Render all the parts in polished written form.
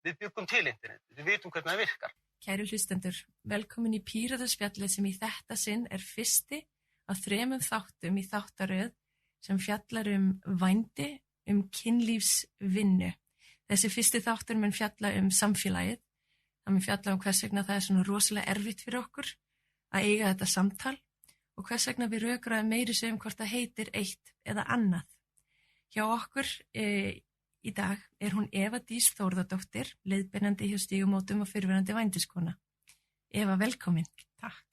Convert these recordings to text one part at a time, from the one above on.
Við bjuggum til internetið, við vitum hvernig það virkar. Kæru hlustendur, velkomin í Pírataspjallið sem í þetta sinn er fyrsti af 3 þáttum í þáttaröð sem fjallar vændi, kynlífsvinnu. Þessi fyrsti þáttur mun fjalla samfélagið. Það mun fjalla hvers vegna það er svona rosalega erfitt fyrir okkur að eiga þetta samtal og hvers vegna við rökraðum meiri sem hvort það heitir eitt eða annað. Hjá okkur í dag er hún Eva Dís Þórðardóttir, leiðbeinandi hjá Stígamótum og fyrrverandi vændiskona. Eva, velkomin. Takk.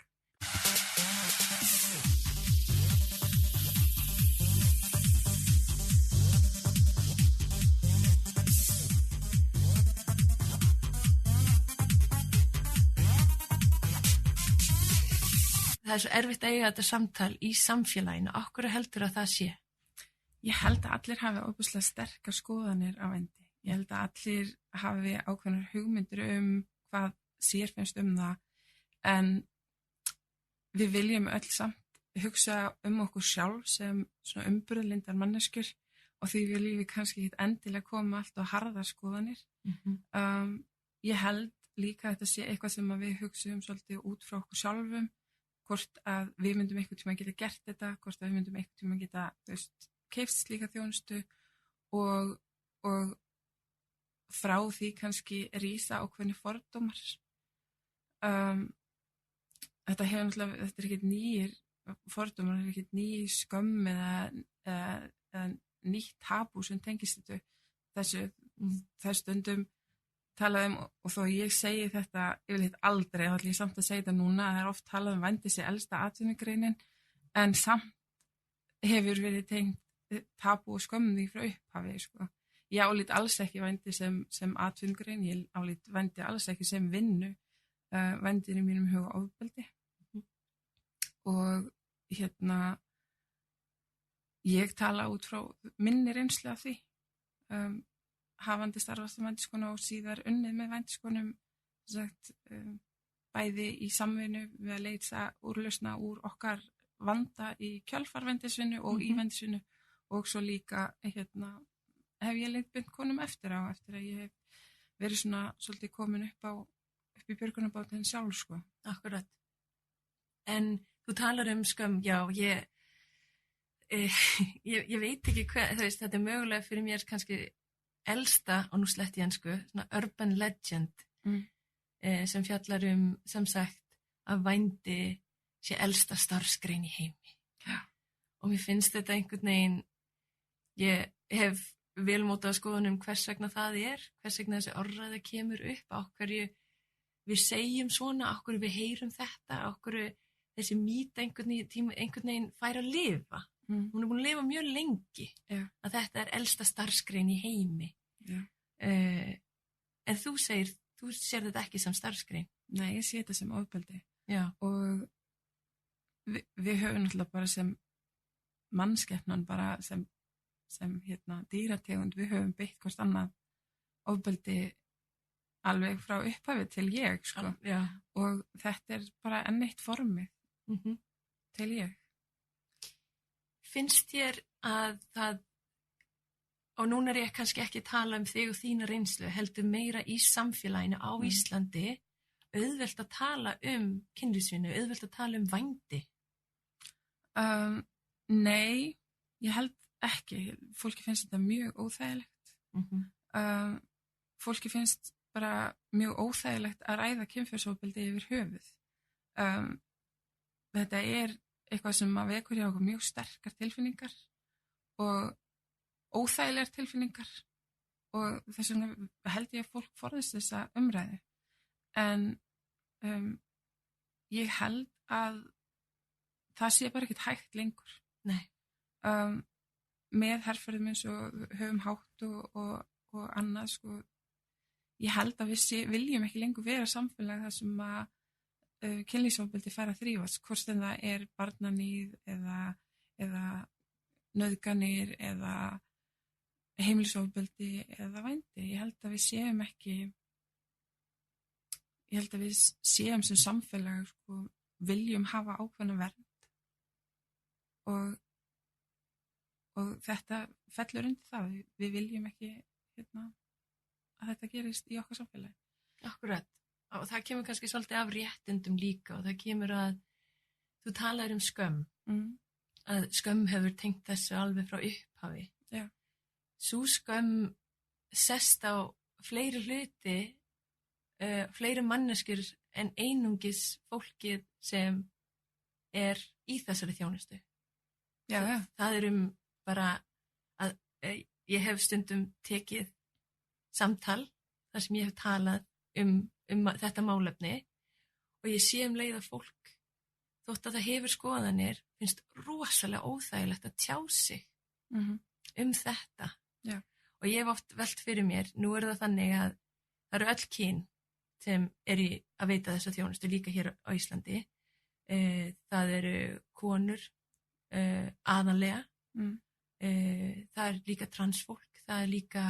Það er svo erfitt að eiga þetta samtal í samfélaginu. Af hverju heldur að það sé? Ég held að allir hafi óbúslega sterkar skoðanir á vændi. Ég held að allir hafi ákveðnar hugmyndir hvað sér finnst það, en við viljum öll samt hugsa okkur sjálf sem svona umburðarlyndar manneskjur og því viljum við kannski ekki endilega koma allt á harðar skoðanir. Ég held líka að þetta sé eitthvað sem við hugsaum svolítið út frá okkur sjálfum, hvort að við myndum einhvern tíma geta gert þetta, hvort að við myndum einhvern tíma geta, keypt slíka þjónustu og frá því kannski rísa ákveðnir fordómar. Þetta er ekkert nýir fordómar, þetta er ekkert ný skömm eða nýtt tabú sem tengist þessu. Það er stundum talað og þó ég segi þetta yfirleitt aldrei, þá ætlum ég samt að segja þetta núna, það er oft talað vændi sé elsta atvinnugreinin, en samt hefur verið tengt tabú og skömm því frá upphafi. Ég álít alls ekki vændi sem atvinnugrein, ég álít vændi alls ekki sem vinnu, vændi í mínum huga ofbeldi. Og ég tala út frá minni reynslu af því, hafandi starfað sem vændiskona og síðar unnið með vændiskonum, bæði í samvinnu við að leita úrlausna úr okkar vanda í kjölfarvændisvinnu og í vændisvinnu. Og svo líka hef ég leiðbeint konum eftir að ég hef verið svona svolítið komin upp í björgunarbátinn sjálf, Akkurat. En þú talar skömm, já, ég veit ekki hvað, þetta er mögulega fyrir mér kannski elsta, og nú slett ég ensku, svona urban legend, sem fjallar sem sagt, að vændi sé elsta starfsgrein í heimi. Já. Og mér finnst þetta einhvern veginn, ég hef velmótað skoðun hvers vegna það er, hvers vegna þessi orðræða kemur upp, á hverju við segjum svona, á hverju við heyrum þetta, á hverju þessi mýta einhvern veginn fær að lifa. Hún er búin að lifa mjög lengi, að þetta er elsta starfsgrein í heimi. En þú sér þetta ekki sem starfsgrein? Nei, ég sé þetta sem ofbeldi. Já. Og við höfum náttúrulega bara sem mannskepnan, bara sem dýrategund, við höfum beitt hvort annað ofbeldi alveg frá upphafi til ég, Já. Og þetta er bara enn eitt formið til ég. Finnst þér að það, og núna er ég kannski ekki að tala þig og þína reynslu, heldur meira í samfélaginu á Íslandi, auðvelt að tala kynlífsvinnu, auðvelt að tala vændi? Nei, ég held ekki. Fólki finnst þetta mjög óþægilegt. Fólki finnst bara mjög óþægilegt að ræða kynferðisofbeldi yfir höfuð. Þetta er eitthvað sem að vekur hjá okkur mjög sterkar tilfinningar og óþægilegar tilfinningar og þess vegna held ég að fólk forðist þessa umræðu. En ég held að það sé bara ekkert hægt lengur. Nei. Með herferðum eins og höfum hátt og annað, ég held að við viljum ekki lengur vera samfélag þar sem að kynlífsofbeldi fær að þrífast, hvort sem það er barnaníð eða nauðganir eða heimilisofbeldi eða vændi. Ég held að við séum sem samfélag viljum hafa ákveðna vernd og þetta fellur undir það. Við viljum ekki að þetta gerist í okkar samfélagi. Akkurat. Og það kemur kannski svolítið af réttindum líka og það kemur að þú talar skömm. Að skömm hefur tengt þessu alveg frá upphafi. Já. Sú skömm sest á fleiri hluti, fleiri manneskjur en einungis fólkið sem í þessari þjónustu. Já, já. Það bara að ég hef stundum tekið samtal þar sem ég hef talað þetta málefni og ég sé leið að fólk þótt að það hefur skoðanir finnst rosalega óþægilegt að tjá sig þetta. Já. Og ég hef oft velt fyrir mér, nú það þannig að það eru öll kyn sem að veita þessa þjónustu líka hér á Íslandi. Það eru konur aðalega, það líka transfólk, það líka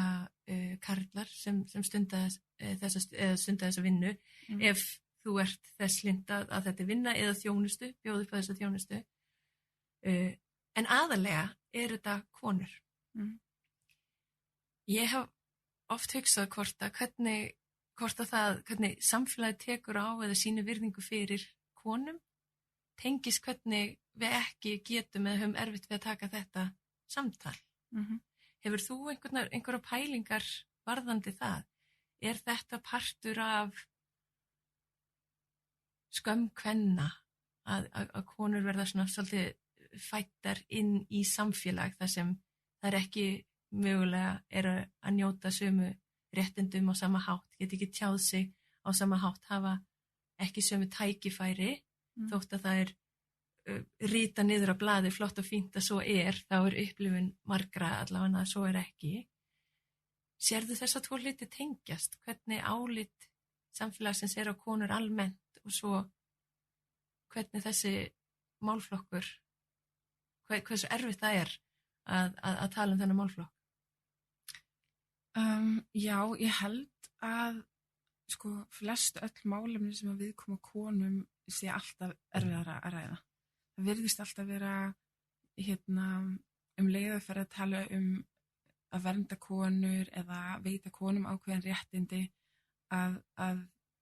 karlar sem stunda þessa vinnu ef þú ert þess lynd að þetta vinna eða þjónustu, bjóðu upp á þessa þjónustu. En aðalega þetta konur. Ég hef oft hugsað hvernig samfélagið tekur á eða sýnir virðingu fyrir konum tengist hvernig við ekki getum eða höfum erfitt við að taka þetta samtal. Hefur þú einhverja pælingar varðandi það? Þetta partur af skömm kvenna að konur verða svona svolítið fættar inn í samfélag þar sem það ekki mögulega að njóta sömu réttindum á sama hátt, geta ekki tjáð sig á sama hátt, hafa ekki sömu tækifæri, þótt að það rita niður á blaði flott og fínt að svo þá upplifun margra allavega að svo ekki. Sérðu þessa tvo hluti tengjast? Hvernig álit samfélagsins á konur almennt og svo hvernig þessi málflokkur, hversu erfitt það að tala þennan málflokk? Já, ég held að flest öll málefni sem að viðkoma konum sé alltaf erfiðara að ræða. Það virðist alltaf vera leið að fara að tala að vernda konur eða veita konum ákveðin réttindi að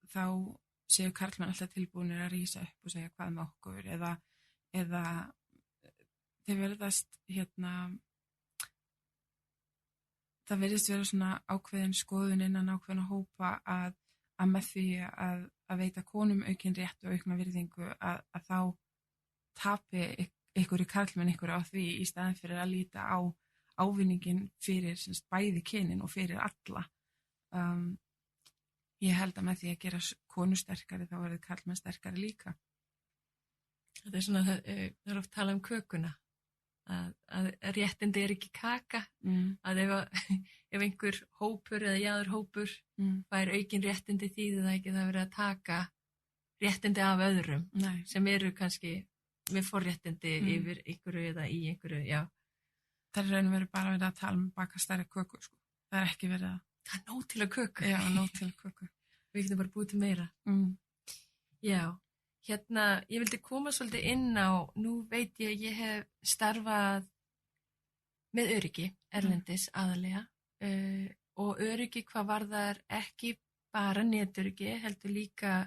þá séu karlmenn alltaf tilbúinir að rísa upp og segja hvað með okkur eða þeir verðast það virðist vera svona ákveðin skoðun innan ákveðin að hópa að með því að veita konum aukinn rétt og aukna virðingu að þá tapi ykkur í karlmenn ykkur á því í staðin fyrir að líta á ávinningin fyrir bæði kynin og fyrir alla. Ég held að með því að gera konu sterkari þá verður karlmenn sterkari líka. Það svona, það oft tala kökuna, að réttindi ekki kaka, að ef einhver hópur eða jaðurhópur fær aukin réttindi þýðir það ekki það verið að taka réttindi af öðrum. Nei. Sem kannski með forréttindi yfir einhverju eða í einhverju, já. Það raun og verið bara verið að tala baka stærri köku, sko. Það ekki verið að... Það nóg til að köku. Já, nóg til að köku. Við getum bara búið til meira. Já, ég vildi koma svolítið inn á, nú veit ég hef starfað með öryggi, erlendis aðalega, og öryggi hvað varðar ekki bara netöryggi, heldur líka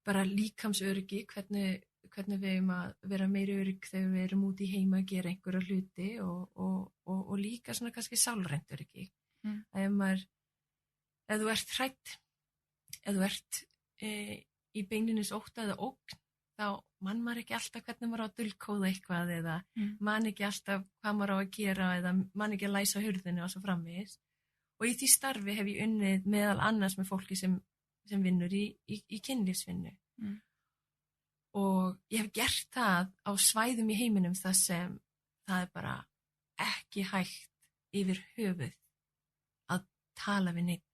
bara líkamsöryggi, hvernig við að vera meiri örygg þegar við erum út í heima að gera einhverja hluti og líka svona kannski sálrænt öryggi. Ef þú ert hrædd, ef þú ert í beinlinis ótta eða ógn, þá man maður ekki alltaf hvernig maður á að dulkóða eitthvað eða man ekki alltaf hvað maður á að gera eða man ekki að læsa hurðinu og svo framvegis. Og í því starfi hef ég unnið meðal annars með fólki sem vinnur í kynlífsvinnu. Og ég hef gert það á svæðum í heiminum þar sem það bara ekki hægt yfir höfuð að tala við neitt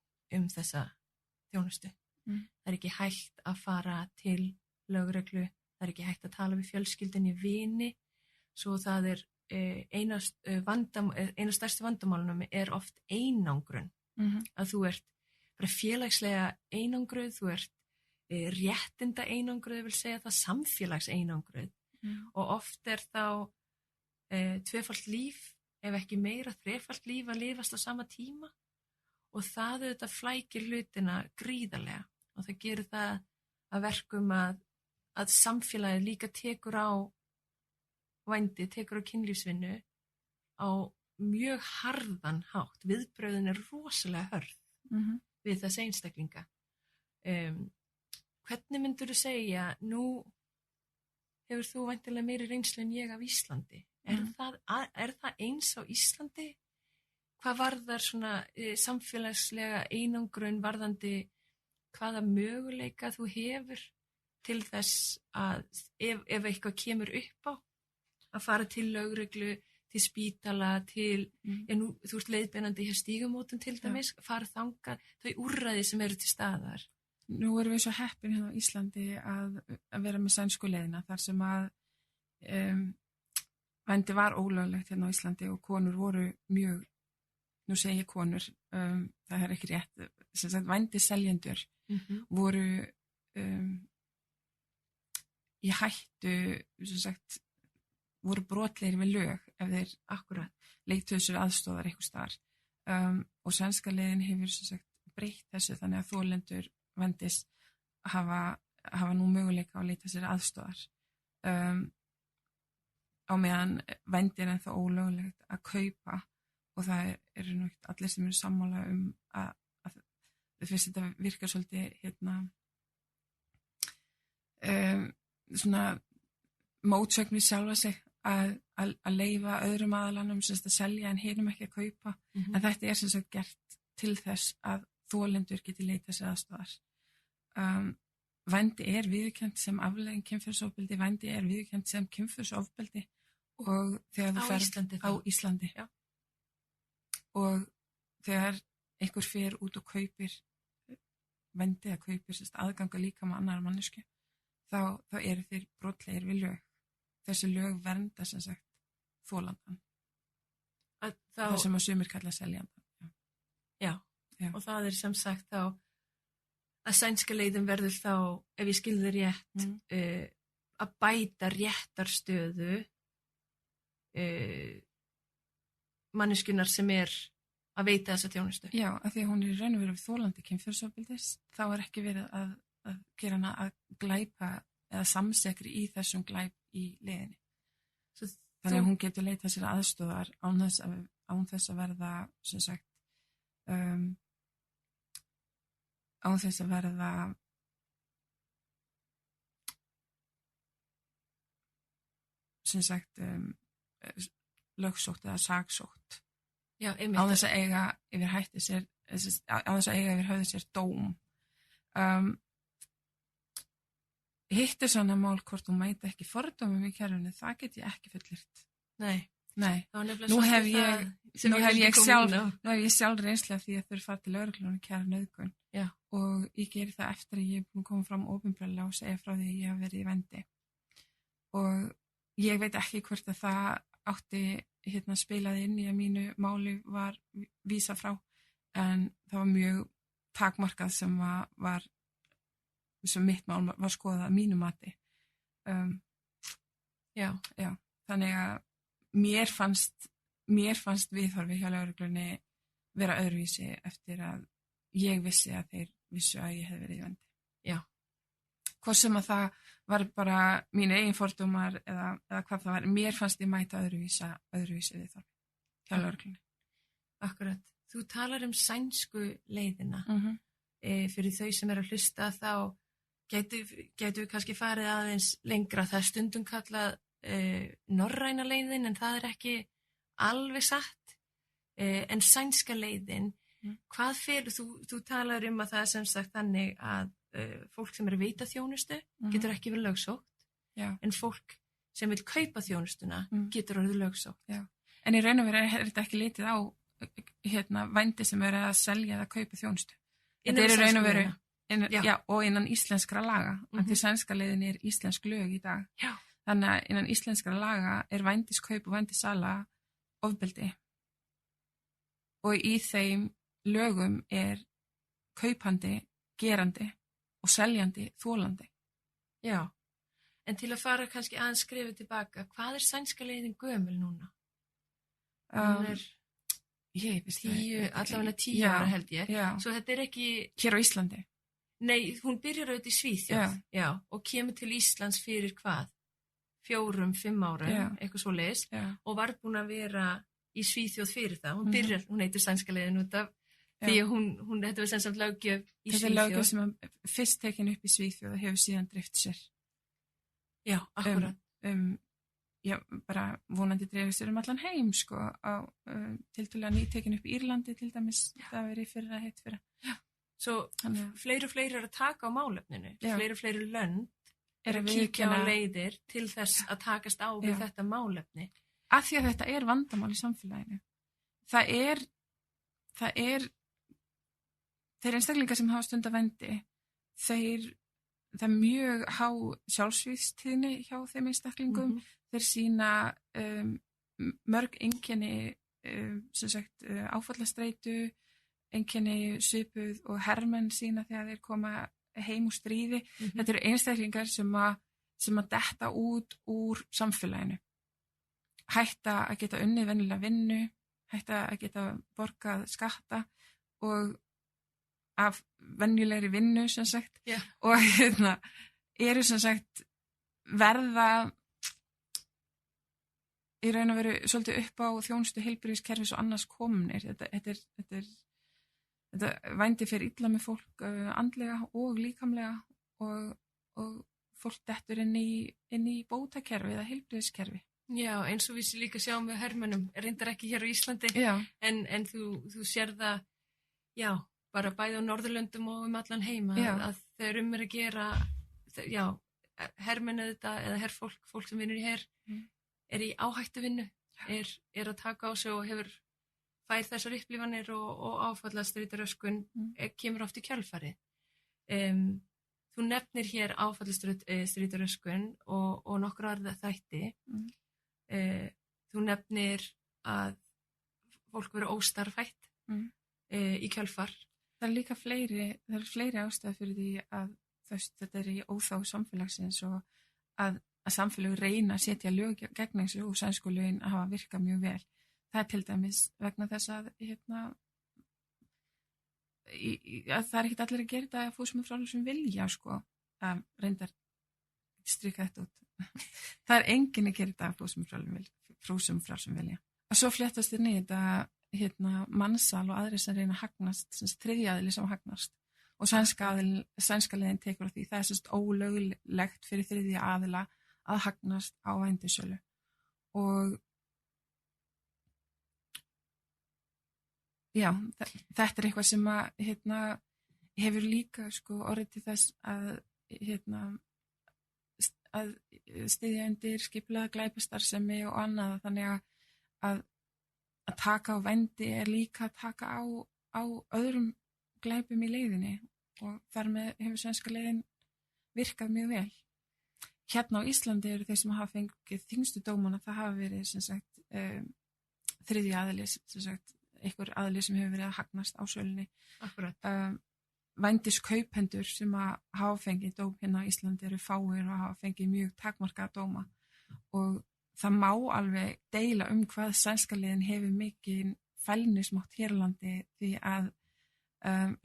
þessa þjónustu. Það ekki hægt að fara til lögreglu, það ekki hægt að tala við fjölskyldunni, vini, svo það eina stærstu vandamálunum oft einangrun. Að þú ert bara félagslega einangruð, þú ert réttinda einangruð, vil segja það samfélags einangruð og oft þá tvöfalt líf, ef ekki meira þrefalt líf að lifast á sama tíma og það auðvitað flækir hlutina gríðarlega og það gerir það að verkum að samfélagið líka tekur á vændi, tekur á kynlífsvinnu á mjög harðan hátt. Viðbrögðin rosalega hörð við þessi einstaklinga. Hvernig myndur þú segja, nú hefur þú væntanlega meiri reynslu en ég af Íslandi. Er það eins á Íslandi? Hvað varðar svona samfélagslega einangrun varðandi hvaða möguleika þú hefur til þess að ef eitthvað kemur upp á að fara til lögreglu, til spítala, þú ert leiðbeinandi hjá Stígamótum til dæmis, fara þangað, þau úrræði sem eru til staðar. Nú erum við svo heppin hérna á Íslandi að vera með sænsku leiðina þar sem að vændi var ólöglegt hérna á Íslandi og konur voru mjög, nú segi ég konur, það er ekki rétt, sem sagt vændi seljendur voru í hættu, sem sagt, voru brotlegir við lög ef þeir akkurat leituðu sér aðstoðar eitthvað staðar og sænska leiðin hefur sem sagt breytt þessu þannig að þolendur vændis hafa nú möguleika að leita sér aðstoðar á meðan vændi er ennþá ólöglegt að kaupa og það eru nú ekki allir sem eru sammála að það finnst þetta virkar svolítið svona mótsögn við sjálfa sig að leyfa öðrum aðalanum sem að selja en hinum ekki að kaupa en þetta er sem sagt gert til þess að þolendur geti leita sér aðstoðar. Vændi er viðurkennt sem afleiðing kynferðisofbeldi, vændi er viðurkennt sem kynferðisofbeldi og þegar þú ferð á Íslandi og þegar einhver fer út og kaupir vændi að kaupir aðganga líka með annar mannesku þá eru þeir brotlegir við lög. Þessi lög vernda sem sagt þolandan. Það sem að sumir kalla seljandan. Já, og það er sem sagt þá að sænska leiðin verður þá, ef ég skil þig rétt, að bæta réttarstöðu manneskunnar sem er að veita þessa þjónustu. Já, af því að hún er í raun og veru þolandi kynferðisofbeldis, þá er ekki verið að gera hana að glæpa eða samsekri í þessum glæp í leiðinni. Þannig að hún getur leitað sér aðstoðar án þess að verða, sem sagt, án þess að verða sem sagt lögsótt eða saksótt. Já, án þess að eiga yfir hætti sér, án þess að eiga yfir höfði sér dóm. Hitt er svona mál hvort hún mæti ekki fordómum í kerfinu, það get ég ekki fullyrt. Nei. Nú hef ég sjálf reynslu af því að þau fara til lögreglunum kæra nauðgun og ég geri það eftir að ég er búin að koma fram opinberlega og segja frá því að ég hef verið í vændi. Og ég veit ekki hvort að það átti spilaði inn í að mínu máli var vísa frá, en það var mjög takmarkað sem mitt mál var skoðað að mínu mati. Já, þannig að mér fannst viðhorfi hjá lögreglunni vera öðruvísi eftir að ég vissi að þeir vissu að ég hef verið í vændi. Já. Hvort sem að það var bara mín eigin fordómar eða hvað það var, mér fannst ég mæta öðruvísi viðhorfi hjá lögreglunni. Akkurat. Þú talar sænsku leiðina. Fyrir þau sem er að hlusta þá gætu við kannski farið aðeins lengra. Það er stundum kallað norræna leiðin en það er ekki alveg satt. En sænska leiðin, hvað felur þú talar að það er sem sagt þannig að fólk sem er að veita þjónustu getur ekki verið lögsótt en fólk sem vil kaupa þjónustuna getur orðið lögsótt. En í raun og veru er þetta ekki litið á vændi sem er að selja eða kaupa þjónustu. Þetta er í raun og veru og innan íslenskra laga. Því sænska leiðin er íslensk lög í dag. Já. Þannig að innan íslenskra laga er vændiskaup og vændisala ofbeldi. Og í þeim lögum er kaupandi, gerandi og seljandi, þolandi. Já, en til að fara kannski aðeins skrifið tilbaka, hvað er sænska leiðin gömul núna? Ég veist það 10, allavega 10 Já, ára held ég. Já, Svo þetta er ekki, hér á Íslandi. nei, hún byrjar auðvitað í Svíþjóð, já, og kemur til Íslands fyrir hvað? 4-5 árum, Já. eitthvað svo leiðis, Já, og var búin að vera í Svíþjóð fyrir það. Hún Mhm. byrjar, hún heitir sænska leiðin út af því að þetta var sem sagt löggjöf í þetta er löggjöf Svíþjóð. sem að fyrst tekin upp í Svíþjóð og hefur síðan drift sér. Já, akkurat. Já, bara vonandi dreifir sér allan heim, sko, á tiltölulega nýtekin upp í Írlandi, til dæmis, það verið fyrir að heitt fyrir. Svo Þannig að fleiri og fleiri eru að taka á málefninu, Já. fleiri og fleiri lönd er eru að að kíkja á viðurkenna- leiðir til þess að takast á við Já. þetta málefni. Af því að þetta er vandamál í samfélaginu. Það er þeir einstaklingar sem hafa stund að vendi, það er mjög há sjálfsvíðstíðni hjá þeim einstaklingum. Mhm. Þeir sína mörg einkenni, sem sagt, áfallastreitu, einkenni svipuð og hermenn sína þegar þeir koma heim úr stríði. Mhm. Þetta eru einstaklingar sem að detta út úr samfélaginu. Hætta að geta unnið venjulega vinnu, hætta að geta borgað skatta og af venjulegri vinnu, sem sagt, Já. og eru sem sagt verða í raun og veru svolítið upp á þjónustu heilbrigðiskerfis og annars komnir. Þetta vændi fyrir illa með fólk andlega og líkamlega og fólk dettur inn í bótakerfi eða heilbrigðiskerfi. Já, eins og við líka sjáum við hermönnum, reyndar ekki hér á Íslandi, Já, en þú sér það, já, bara bæði á Norðurlöndum og allan heim Já. að þegar er að gera, já, hermenn eða herfólk sem vinnur í her, er í áhættu vinnu, er að taka á sig og fær þessar upplifanir og áfallastreituröskun kemur oft í kjölfarið. Þú nefnir hér áfallastreituröskun og nokkur aðra þætti. Þú nefnir að fólk verður óstarfhætt í kjölfar. það er líka fleiri ástæður fyrir því að þetta er í óþá samfélagsins og að samfélög reyna að setja lög gegn þessu og sænsku lögin hafa virkað mjög vel. Það er til dæmis vegna þess að það er ekkert allir að gera þetta að fóðsum frá sem vilja, sko, að reyndar strika þetta út. Það er enginn að gera þetta að fóðsum frá sem vilja. Og svo fléttast þér niður mannsal og aðri sem reyna að hagnast, þriðji aðili sem hagnast. Og sænska leiðin tekur á því. Það er ólöglegt fyrir þriðja aðila að hagnast á vændisölu. Og já, þetta er eitthvað sem að hefur líka, sko, orðið til þess að styðja undir skipulagða glæpastarfsemi og annað, þannig að taka á vændi er líka að taka á öðrum glæpum í leiðinni og þar með hefur sænska leiðin virkað mjög vel. Hérna á Íslandi eru þeir sem hafa fengið þyngstu dómana, það hafa verið, sem sagt, þriðji aðili, sem sagt, einhver aðili sem hefur verið að hagnast á sölunni. Akkurat. Vændiskaupendur sem að hafa fengið dóm hérna á Íslandi eru fáir og hafa fengið mjög takmarkaða dóma og það má alveg deila hvað sænska leiðin hefur mikið fælnismátt hér á landi því að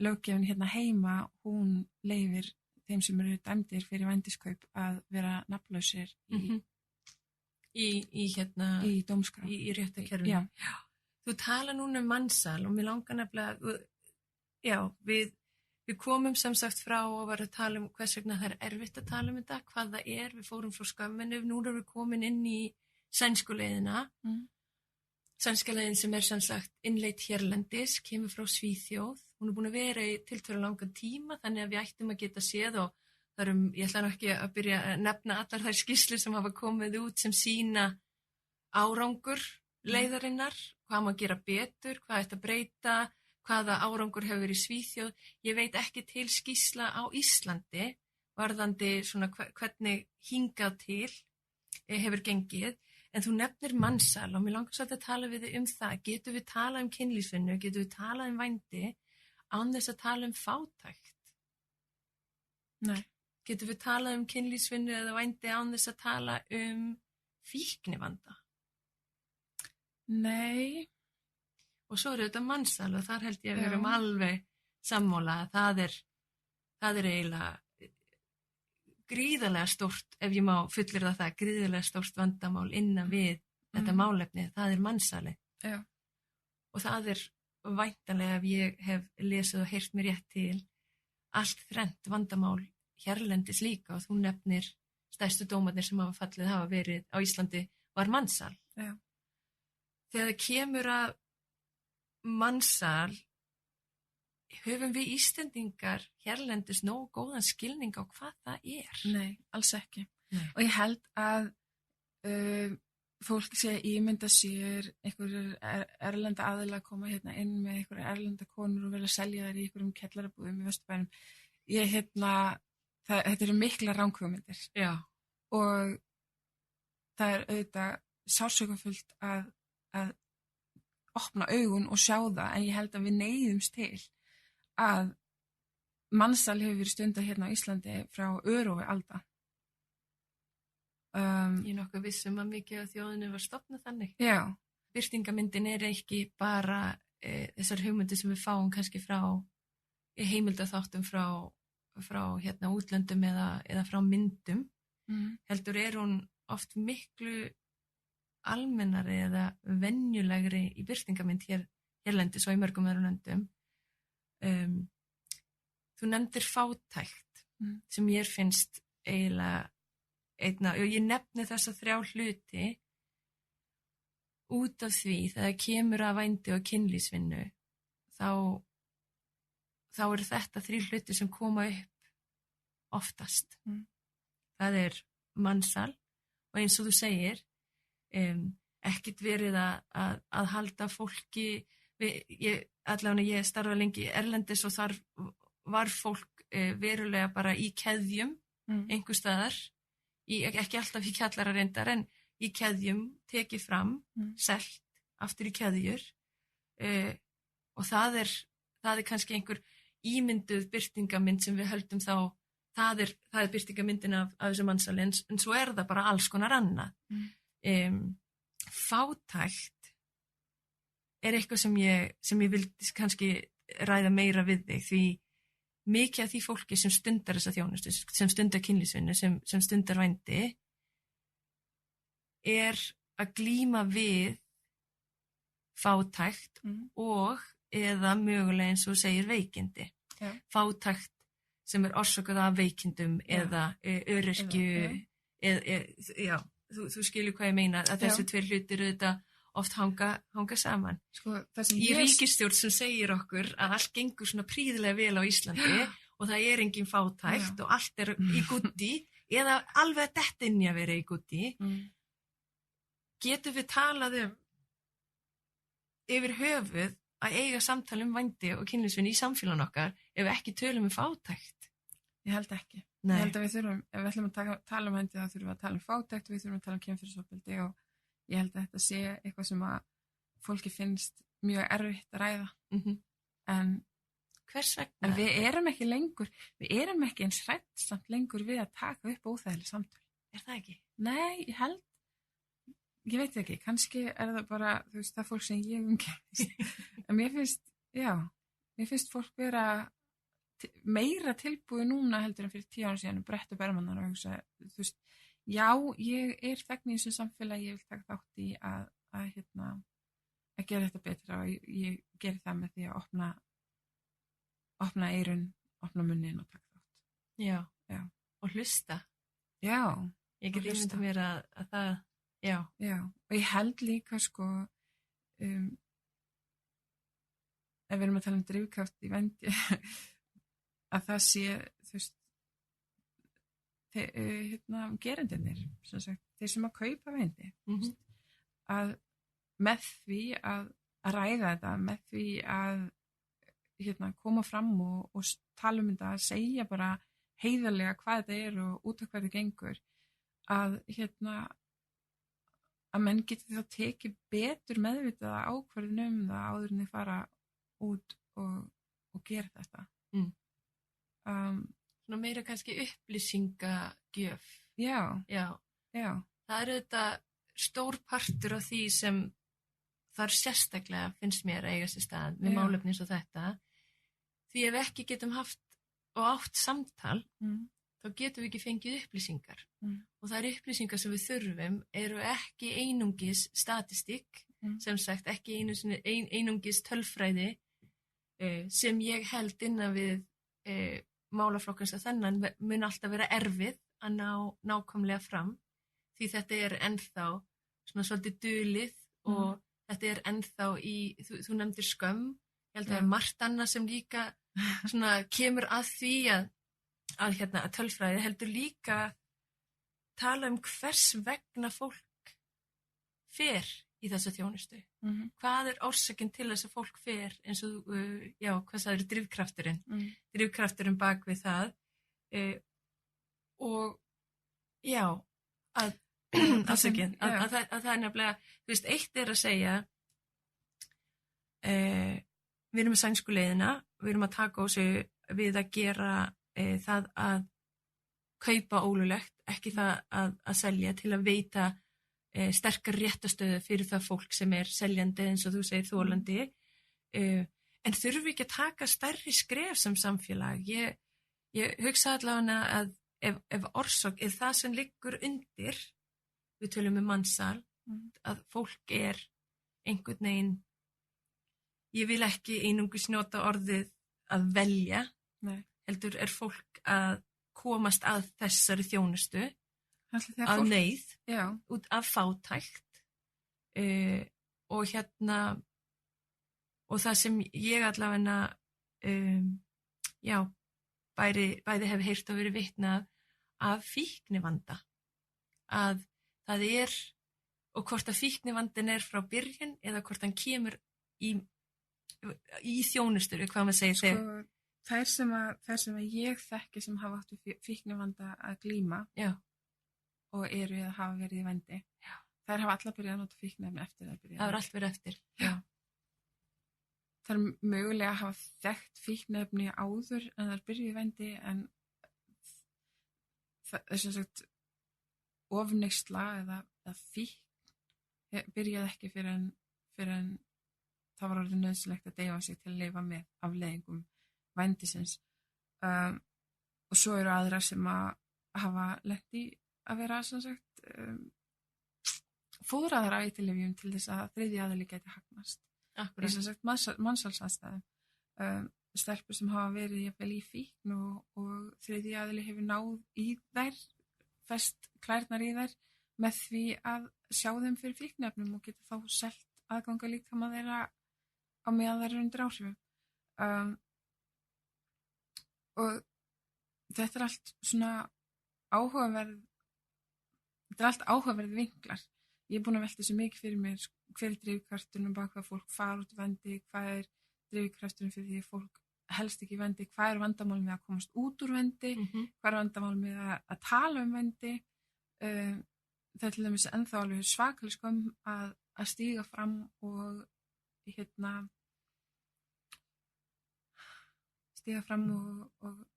löggjöfin hérna heima, hún leyfir þeim sem eru dæmdir fyrir vændiskaup að vera nafnlausir í dómskrá. Í réttarkerfinu. Já. Þú tala núna mannsal og mér langar nefnilega, já, við komum sem sagt frá og varum að tala hvers vegna það er erfitt að tala þetta, hvað það er, við fórum frá skömminu, núna erum við komin inn í sænsku leiðina. Sænska leiðin sem er sem sagt innleidd hérlendis, kemur frá Svíþjóð. Hún er búin að vera í tiltölulega langan tíma, þannig að við ættum að geta séð og ég ætla nú ekki að byrja að nefna allar þær skýrslur sem hafa komið út sem sýna árangur leiðarinnar, hvað maður gera betur, hvað ætti að breyta, hvaða árangur hefur verið í Svíþjóð. Ég veit ekki til skýrsla á Íslandi varðandi svona hvernig hingað til hefur gengið. En þú nefnir mannsal og mér langar svolítið að tala við þig það. Getum við talað um kynlífsvinnu, getum við talað um vændi án þess að tala um fátækt? Nei. Getum við talað um kynlífsvinnu eða vændi án þess að tala um fíknivanda? Nei. Og svo þetta mannsal og þar held ég að við Já. erum alveg sammála að það er eiginlega gríðarlega stórt, ef ég má fullyrða það, gríðarlega stórt vandamál innan við þetta málefni, það er mannsali. Já. Og það er væntanlega, ef ég hef lesið og heyrt mér rétt til, allt þrennt vandamál hérlendis líka og þú nefnir stærstu dómarnir sem hafa verið á Íslandi var mannsal. Já. Þegar það kemur að mannsal, höfum við Íslendingar hérlendis nógu góðan skilning á hvað það er? Nei, alls ekki. Nei. Og ég held að fólk sé að ímynda sér einhverjur erlenda aðila að koma hérna inn með einhverjur erlenda konur og vilja selja þær í einhverjum kellarabúðum í Vesturbænum. Þetta eru mikla ranghugmyndir. Já. Og það er auðvitað sársökufullt að opna augun og sjá það, en ég held að við neyðumst til að mannsal hefur verið stundað hérna á Íslandi frá örófi alda. Ég er nokkuð vissum að mikið af þjóðinu var stofnað þannig. Já. Birtingamyndin er ekki bara þessar hugmyndir sem við fáum kannski frá heimildaþáttum frá hérna útlöndum eða frá myndum. Heldur er hún oft miklu almennari eða venjulegri í birtingamynd hérlendis og í mörgum öðrum löndum. Þú nefndir fátækt sem ég finnst eiginlega og ég nefni þessa 3 hluti út af því þegar kemur að vændi og kynlífsvinnu þá eru þetta 3 hluti sem koma upp oftast. Það er mannsal og eins og þú segir ekkert verið að halda fólki allavega ég starfa lengi erlendis og þar var fólk verulega bara í keðjum einhvers staðar, ekki alltaf í kjallara reyndar en í keðjum tekið fram, selt aftur í keðjur og það er kannski einhver ímynduð birtingamynd sem við höldum þá það er birtingamyndin af þessu mannsali en svo er það bara alls konar annað. Fátækt er eitthvað sem ég vildi kannski ræða meira við þig því mikið af því fólki sem stundar þessa þjónustu, sem stundar kynlífsvinnu, sem stundar vændi er að glíma við fátækt og eða mögulega eins og segir veikindi. Já. Fátækt sem er orsakað af veikindum eða öryrkju já, þú skilur hvað ég meina að þessi 2 hlutir auðvitað oft hanga saman. Sko, í ríkisstjórn sem segir okkur að allt gengur svona príðilega vel á Íslandi og það er engin fátækt og allt er í gúddi eða alveg að detta inn í að vera í gúddi. Getum við talað yfir höfuð að eiga samtal vændi og kynlífsvinnu í samfélaginu okkar ef við ekki tölum fátækt? Ég held ekki. Nei. Ég held að ef við ætlum að tala vændi þá þurfum við að tala fátækt og við þurfum að tala kynferðisofbeldi og ég held að þetta sé eitthvað sem að fólki finnst mjög erfitt að ræða. En hvers vegna? En við erum ekki eins hrædd samt lengur við að taka upp óþægileg samtöl. Er það ekki? Nei, ég veit ekki, kannski er það bara, þú veist, það fólk sem ég umgengst. En mér finnst fólk vera meira tilbúið núna heldur en fyrir 10 ára síðan brett upp ermarnar og hugsa, þú veist, já, ég er þegn í þessu samfélagi, ég vil taka þátt í að gera þetta betra og ég geri það með því að opna eyrun, opna munnin og taka þátt. Já. Og hlusta. Já. Ég get ímynda mér að það, já. Og ég held líka sko, ef við erum að tala drifkraft í vændi, að það sé, þú veist, gerendurnir, þeir sem að kaupa vændi, að með því að ræða þetta, með því að koma fram og tala þetta, að segja bara heiðarlega hvað þetta er og út af hvað þetta gengur, að menn geti þá tekið betur meðvitaða ákvörðun það áður en þið fara út og gera þetta. Svona meira kannski upplýsingagjöf. Já. Það er þetta stór partur af því sem þar sérstaklega finnst mér að eiga sér stað með málefni eins og þetta. Því ef við ekki getum haft og átt samtal, þá getum við ekki fengið upplýsingar. Og þær upplýsingar sem við þurfum eru ekki einungis statistík, sem sagt ekki einungis tölfræði, sem ég held innan við málaflokkans að þennan mun alltaf vera erfið að ná nákvæmlega fram, því þetta er ennþá svona svolítið dulið og þetta er ennþá þú nefndir skömm, ég held að það er margt annað sem líka svona kemur að því að tölfræði heldur líka tala hvers vegna fólk fer í þessa þjónustu. Hvað er orsakinn til þess að fólk fer eins og, hvað það eru drifkrafturinn. Drifkrafturinn bak við það. Og að það er nefnilega, þú veist, eitt er að segja, við erum með sænsku leiðina, við erum að taka á sig við að gera það að kaupa ólöglegt, ekki það að selja til að veita sterkar réttastöðu fyrir það fólk sem er seljandi eins og þú segir þolandi, en þurfum við ekki að taka stærri skref sem samfélag. Ég hugsa allavega að ef orsök er það sem liggur undir, við tölum mansal, að fólk er einhvern veginn, ég vil ekki einungis nota orðið að velja, heldur er fólk að komast að þessari þjónustu, af neyð, út af fátækt, og það sem ég allavega, bæði hef heyrt og verið vitnað af fíknivanda, að það er, og hvort að fíknivandinn er frá byrjun eða hvort hann kemur í þjónustur, hvað maður segir þegar. Þær sem að ég þekki sem hafa átt við fíknivanda að glíma og eru eða hafa verið í vændi, þær hafa allar byrjað að nota fíknefni eftir það byrjað. Það er allt verið eftir. Þær mögulega hafa þekkt fíknefni áður en þær byrjuð í vændi, en það er sem sagt ofneysla eða fíkn byrjaði ekki fyrir en það var orðið nauðsynlegt að deyfa sig til að lifa með afleiðingum vændisins, og svo eru aðra sem að hafa lent í að vera sem sagt fóðraðar af eiturlyfjum til þess að þriðji aðili gæti hagnast. Í sem sagt mansalsaðstæðum, stelpur sem hafa verið jafnvel í fíkn og þriðji aðili hefur náð í þær, fest klærnar í þær með því að sjá þeim fyrir fíknefnum og geta þá selt aðganga líkama þeirra á meðan þær eru undir áhrifum. Og þetta er allt svona áhugaverð vinklar. Ég er búin að velta þessu mikið fyrir mér, hver er drifkrafturinn bak hvað fólk fara út í vændi, hvað er drifkrafturinn fyrir því að fólk helst ekki í vændi, hvað er vandamál með að komast út úr vændi, hvað er vandamál með að tala um vændi. Það er til dæmis ennþá alveg svakalega skömm að stíga fram og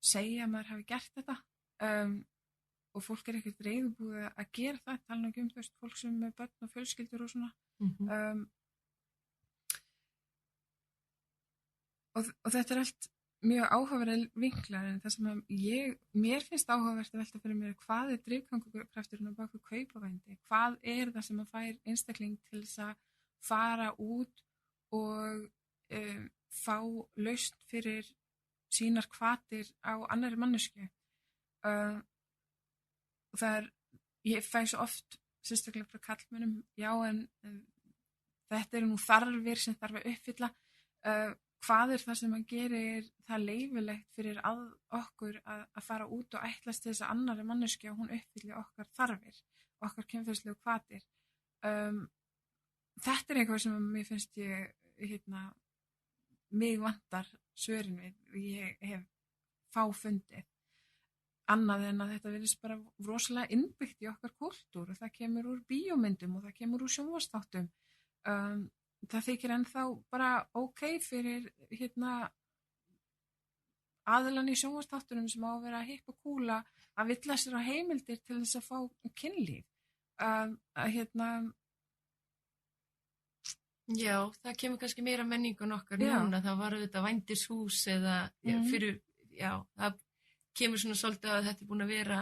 segja að maður hafi gert þetta, og fólk er ekkert reiðubúið að gera það, tala nú ekki um fólk sem er með börn og fjölskyldur og svona. Og þetta er allt mjög áhugaverð vinklar, en það sem mér finnst áhugavert að velta fyrir mér er hvað er drifkrafturinn á baku kaupavændi, hvað er það sem að fær einstakling til þess að fara út og fá lausn fyrir sínar hvatir á annarri manneskju. Og ég fæ svo oft sérstaklega frá karlmönnum, en þetta eru nú þarfir sem þarf að uppfylla, hvað er það sem að gerir það leyfilegt fyrir okkur að fara út og ætlast til þess að annarri manneskju og hún uppfylli okkar þarfir, okkar kynferðislegu hvatir. Þetta er eitthvað sem mér finnst mig vantar svörin við, ég hef fundið annað en að þetta virðist bara rosalega innbyggt í okkar kúltúr, og það kemur úr bíómyndum og það kemur úr sjónvarpsþáttum. Það þykir ennþá bara fyrir aðilann í sjónvarpsþáttunum sem á að vera hipp og kúla að villa sér á heimildir til þess að fá kynlíf. Já, það kemur kannski meira menningun okkar Já. núna, það var auðvitað vændishús eða fyrir, það kemur svona svolítið að þetta er búin að vera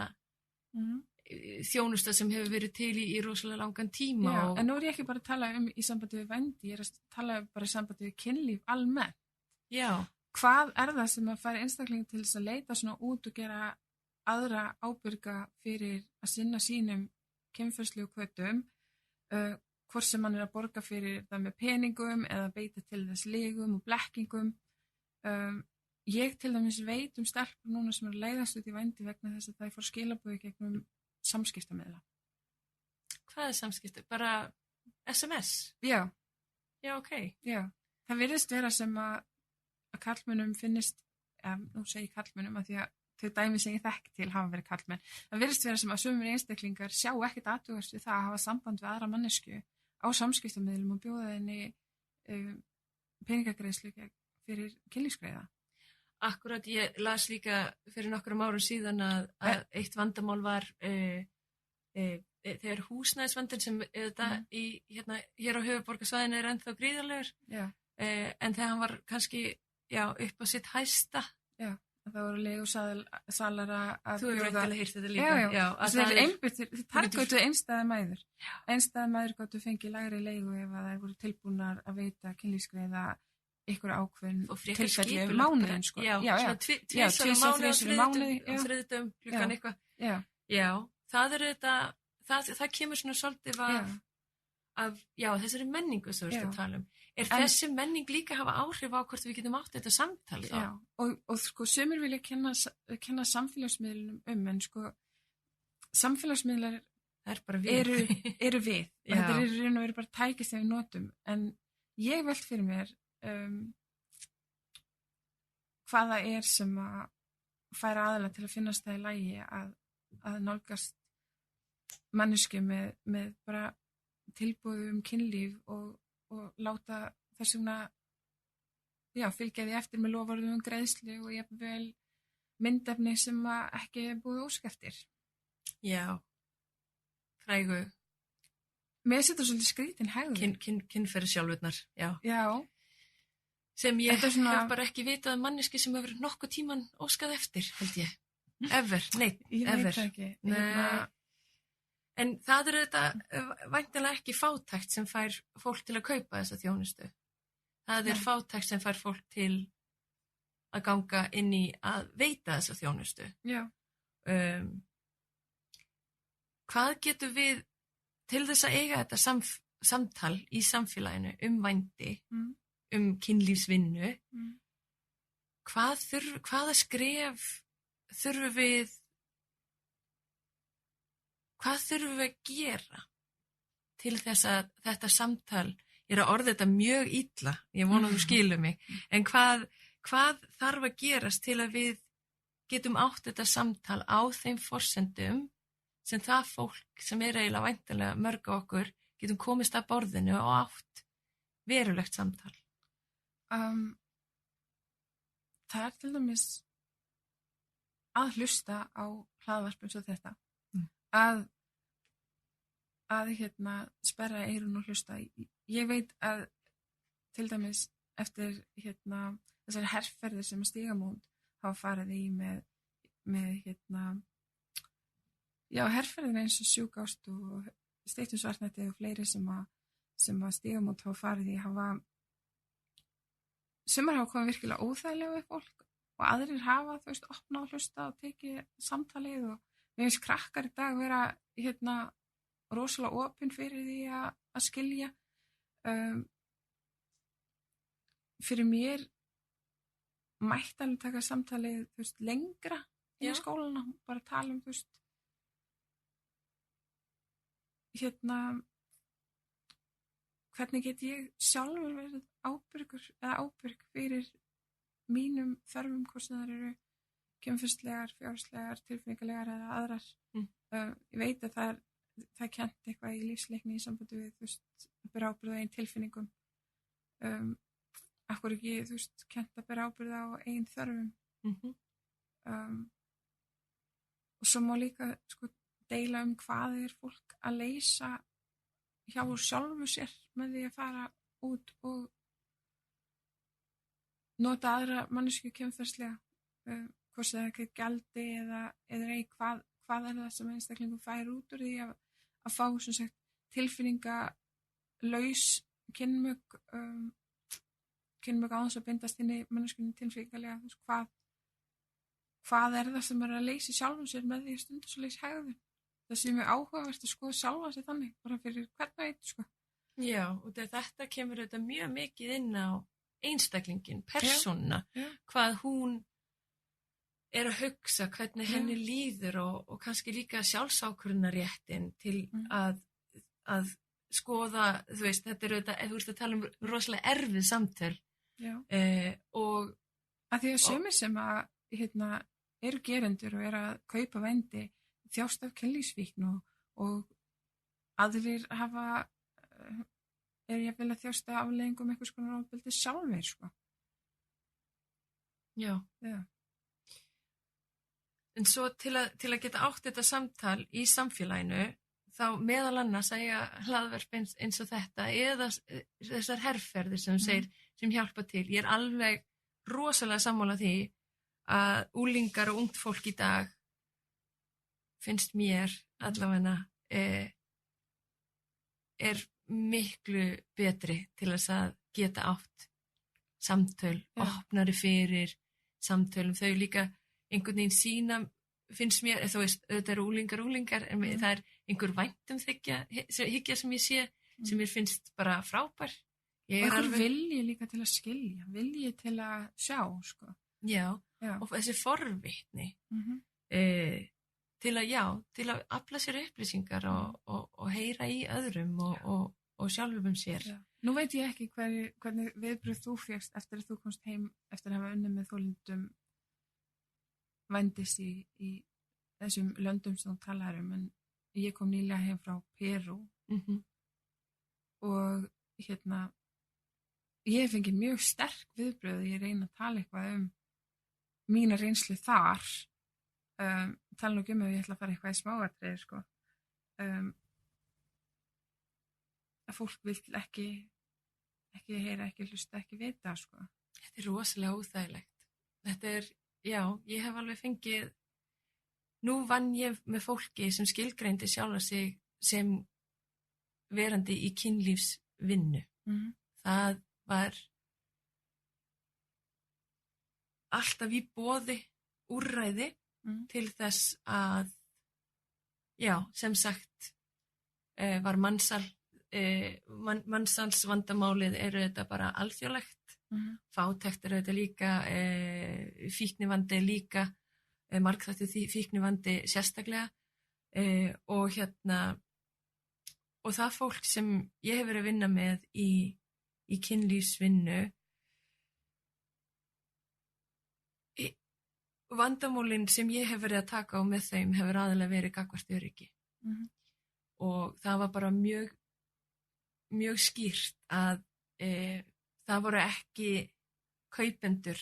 þjónusta sem hefur verið til í rosalega langan tíma. Já, en nú er ég ekki bara að tala í sambandi við vændi, ég er að tala bara í sambandi við kynlíf almennt. Já. Hvað er það sem að færa einstakling til þess að leita svona út og gera aðra ábyrga fyrir að sinna sínum kynferðslegu hvötum, hvort sem hann er að borga fyrir það með peningum eða beita til þess legum og blekkingum. Ég til dæmis veit stelpur núna sem eru að leiðast út í vændi vegna þess að það fór skilaboði gegnum samskiptamiðla. Hvað er samskipti? Bara SMS? Já. Já, ok. Já. Það virðist vera sem að karlmönnum finnist, nú segi karlmönnum að því að þau dæmi sem ég þekki til hafa verið karlmenn. Það virðist vera sem að sumir einstaklingar sjá ekkert athugast við það að hafa samband við aðra mannesku á samskiptamiðlum og bjóða henni peningagreiðslu fyrir kynlífsgreiða. Akkurat, ég las líka fyrir nokkrum árum síðan að eitt vandamál var þegar húsnæðisvandinn sem hér á höfuðborgarsvæðinu er ennþá gríðarlegur, en þegar hann var kannski upp á sitt hæsta. Já, það voru leigusalara að þú hefur væntanlega heyrt þetta líka. Já, það er einbyttir, þar gátu einstæða mæður. Einstæða mæður gátu fengið lægri leigu ef að það voru tilbúnar að veita kynlífsgreiða ykkur ákveðin tilfelli mánuðin, sko. Já, tvisvar mánuði á þriðjutum klukkan eitthvað. Já, það er þetta, það kemur svona svolítið af þessari menningu sem við erum að tala um. Er þessi menning líka hafa áhrif á hvort við getum átt þetta samtal þá? Já, og sko sumir vilja kenna samfélagsmiðlunum en sko samfélagsmiðlar eru við. Þetta er í raun og veru bara tæki sem við notum, en ég velt fyrir mér hvaða er sem að færa aðila til að finnast það í lagi að nálgast mannesku með bara tilboð kynlíf og láta þessuna fylgja því eftir með loforðum greiðslu og jafnvel myndefni sem ekki er búið ósk eftir. Já, frægu. Mér setur svolítið skrítin hegðun. Kynferði sjálfurnar, Já. Sem ég hef bara ekki vitað manneski sem hefur nokkuð tíman óskað eftir, held ég. Ever, nei, ég ever. Veit ekki. En það er þetta væntanlega ekki fátækt sem fær fólk til að kaupa þessa þjónustu. Það er fátækt sem fær fólk til að ganga inn í að veita þessa þjónustu. Já. Hvað getur við til þess að eiga þetta samtal í samfélaginu vændi, kynlífsvinnu, hvaða skref þurfum við að gera til þess að þetta samtal, ég er að orða þetta mjög illa, ég vona þú skilur mig, en hvað þarf að gerast til að við getum átt þetta samtal á þeim forsendum sem það fólk sem er eiginlega væntanlega mörg á okkur getum komist að borðinu og átt verulegt samtal? Það er til dæmis að hlusta á hlaðvarp eins og þetta. Að sperra eyrun og hlusta. Ég veit að til dæmis eftir þessari herferðir sem Stígamót hafa farið í með herferðir eins og Sjúkást og Steytum svartnætti og fleiri sem að Stígamót hafa farið í sumar hafa komið virkilega óþægilega við fólk og aðrir hafa opnað og hlusta og tekið samtalið og mér finnst krakkar í dag vera rosalega opin fyrir því að skilja. Fyrir mér mætti alveg taka samtalið lengra í skólana, bara tala hvernig get ég sjálfur verið ábyrg fyrir mínum þörfum, hvort sem þær eru kynferðislegar, fjárhagslegar, tilfinningalegar eða aðrar. Ég veit að það er kennt eitthvað í lífsleikni í sambandi við að bera ábyrgð á eigin tilfinningum. Af hverju ekki kennt að bera ábyrgð á eigin þörfum. Og svo má líka deila hvað er fólk að leysa hjá sjálfu sér með því að fara út og nota aðra mannesku kynferðslega, hvort það ekki gjaldi eða hvað það sem einstaklingum fær út úr því að fá sem sagt tilfinningalaus kynmök á þess að bindast inn í manneskunni tilfinningalega, hvað það sem að leysa sjálfum sér með því að stundu svo leysa hegðun. Það sé mjög áhugavert að skoða sjálfa sig þannig, bara fyrir hvern veit, sko. Já, og þetta kemur auðvitað mjög mikið inn á einstaklingin, persónuna, hvað hún að hugsa, hvernig henni líður og kannski líka sjálfsákvörðunarréttin til að skoða, þú veist, þetta auðvitað, þú veist að tala rosalega erfið samtöl. Og að því að sumir sem að eru gerendur og að kaupa vændi þjást af kynlífsfíkn og aðrir jafnvel að þjást af afleiðingum einhvers konar ofbeldi sjálfir, sko. Já. En svo til að geta átt þetta samtal í samfélaginu, þá meðal annars að eiga hlaðverk eins og þetta eða þessar herferðir sem segir, sem hjálpa til. Ég alveg rosalega sammála því að úlingar og ungt fólk í dag finnst mér allavega miklu betri til þess að geta átt samtöl, opnari fyrir samtölum, þau líka einhvern veginn sína, finnst mér, þú veist, auðvitað eru úlingar, en það einhver væntumhyggja sem ég sé, sem mér finnst bara frábær. Og einhver vilji líka til að skilja, vilji til að sjá, sko. Já. Og þessi forvitni til að afla sér upplýsingar og heyra í öðrum og sjálfum sér. Nú veit ég ekki hvernig viðbrögð þú fékkst eftir að þú komst heim eftir að hafa unnið með þolendum vændis í þessum löndum sem þú talaðir en ég kom nýlega heim frá Perú og ég fengi mjög sterk viðbrögð og ég reyna að tala eitthvað mína reynslu þar, tala nú ekki ef ég ætla að fara eitthvað í smáatriði, sko. Að fólk vil ekki heyra, ekki hlusta, ekki vita, sko. Þetta rosalega óþægilegt. Þetta ég hef alveg fengið, nú vann ég með fólki sem skilgreindi sjálfa sig sem verandi í kynlífsvinnu. Það var alltaf í boði úrræði til þess að, sem sagt, var mansalsvandamálið eru þetta bara alþjóðlegt, fátækt eru þetta líka, fíknivandi líka, margþættur fíknivandi sérstaklega og það fólk sem ég hef verið að vinna með í kynlífsvinnu, vandamálin sem ég hef verið að taka á með þeim hefur aðalega verið gagnvart öryggi og það var bara mjög skýrt að það voru ekki kaupendur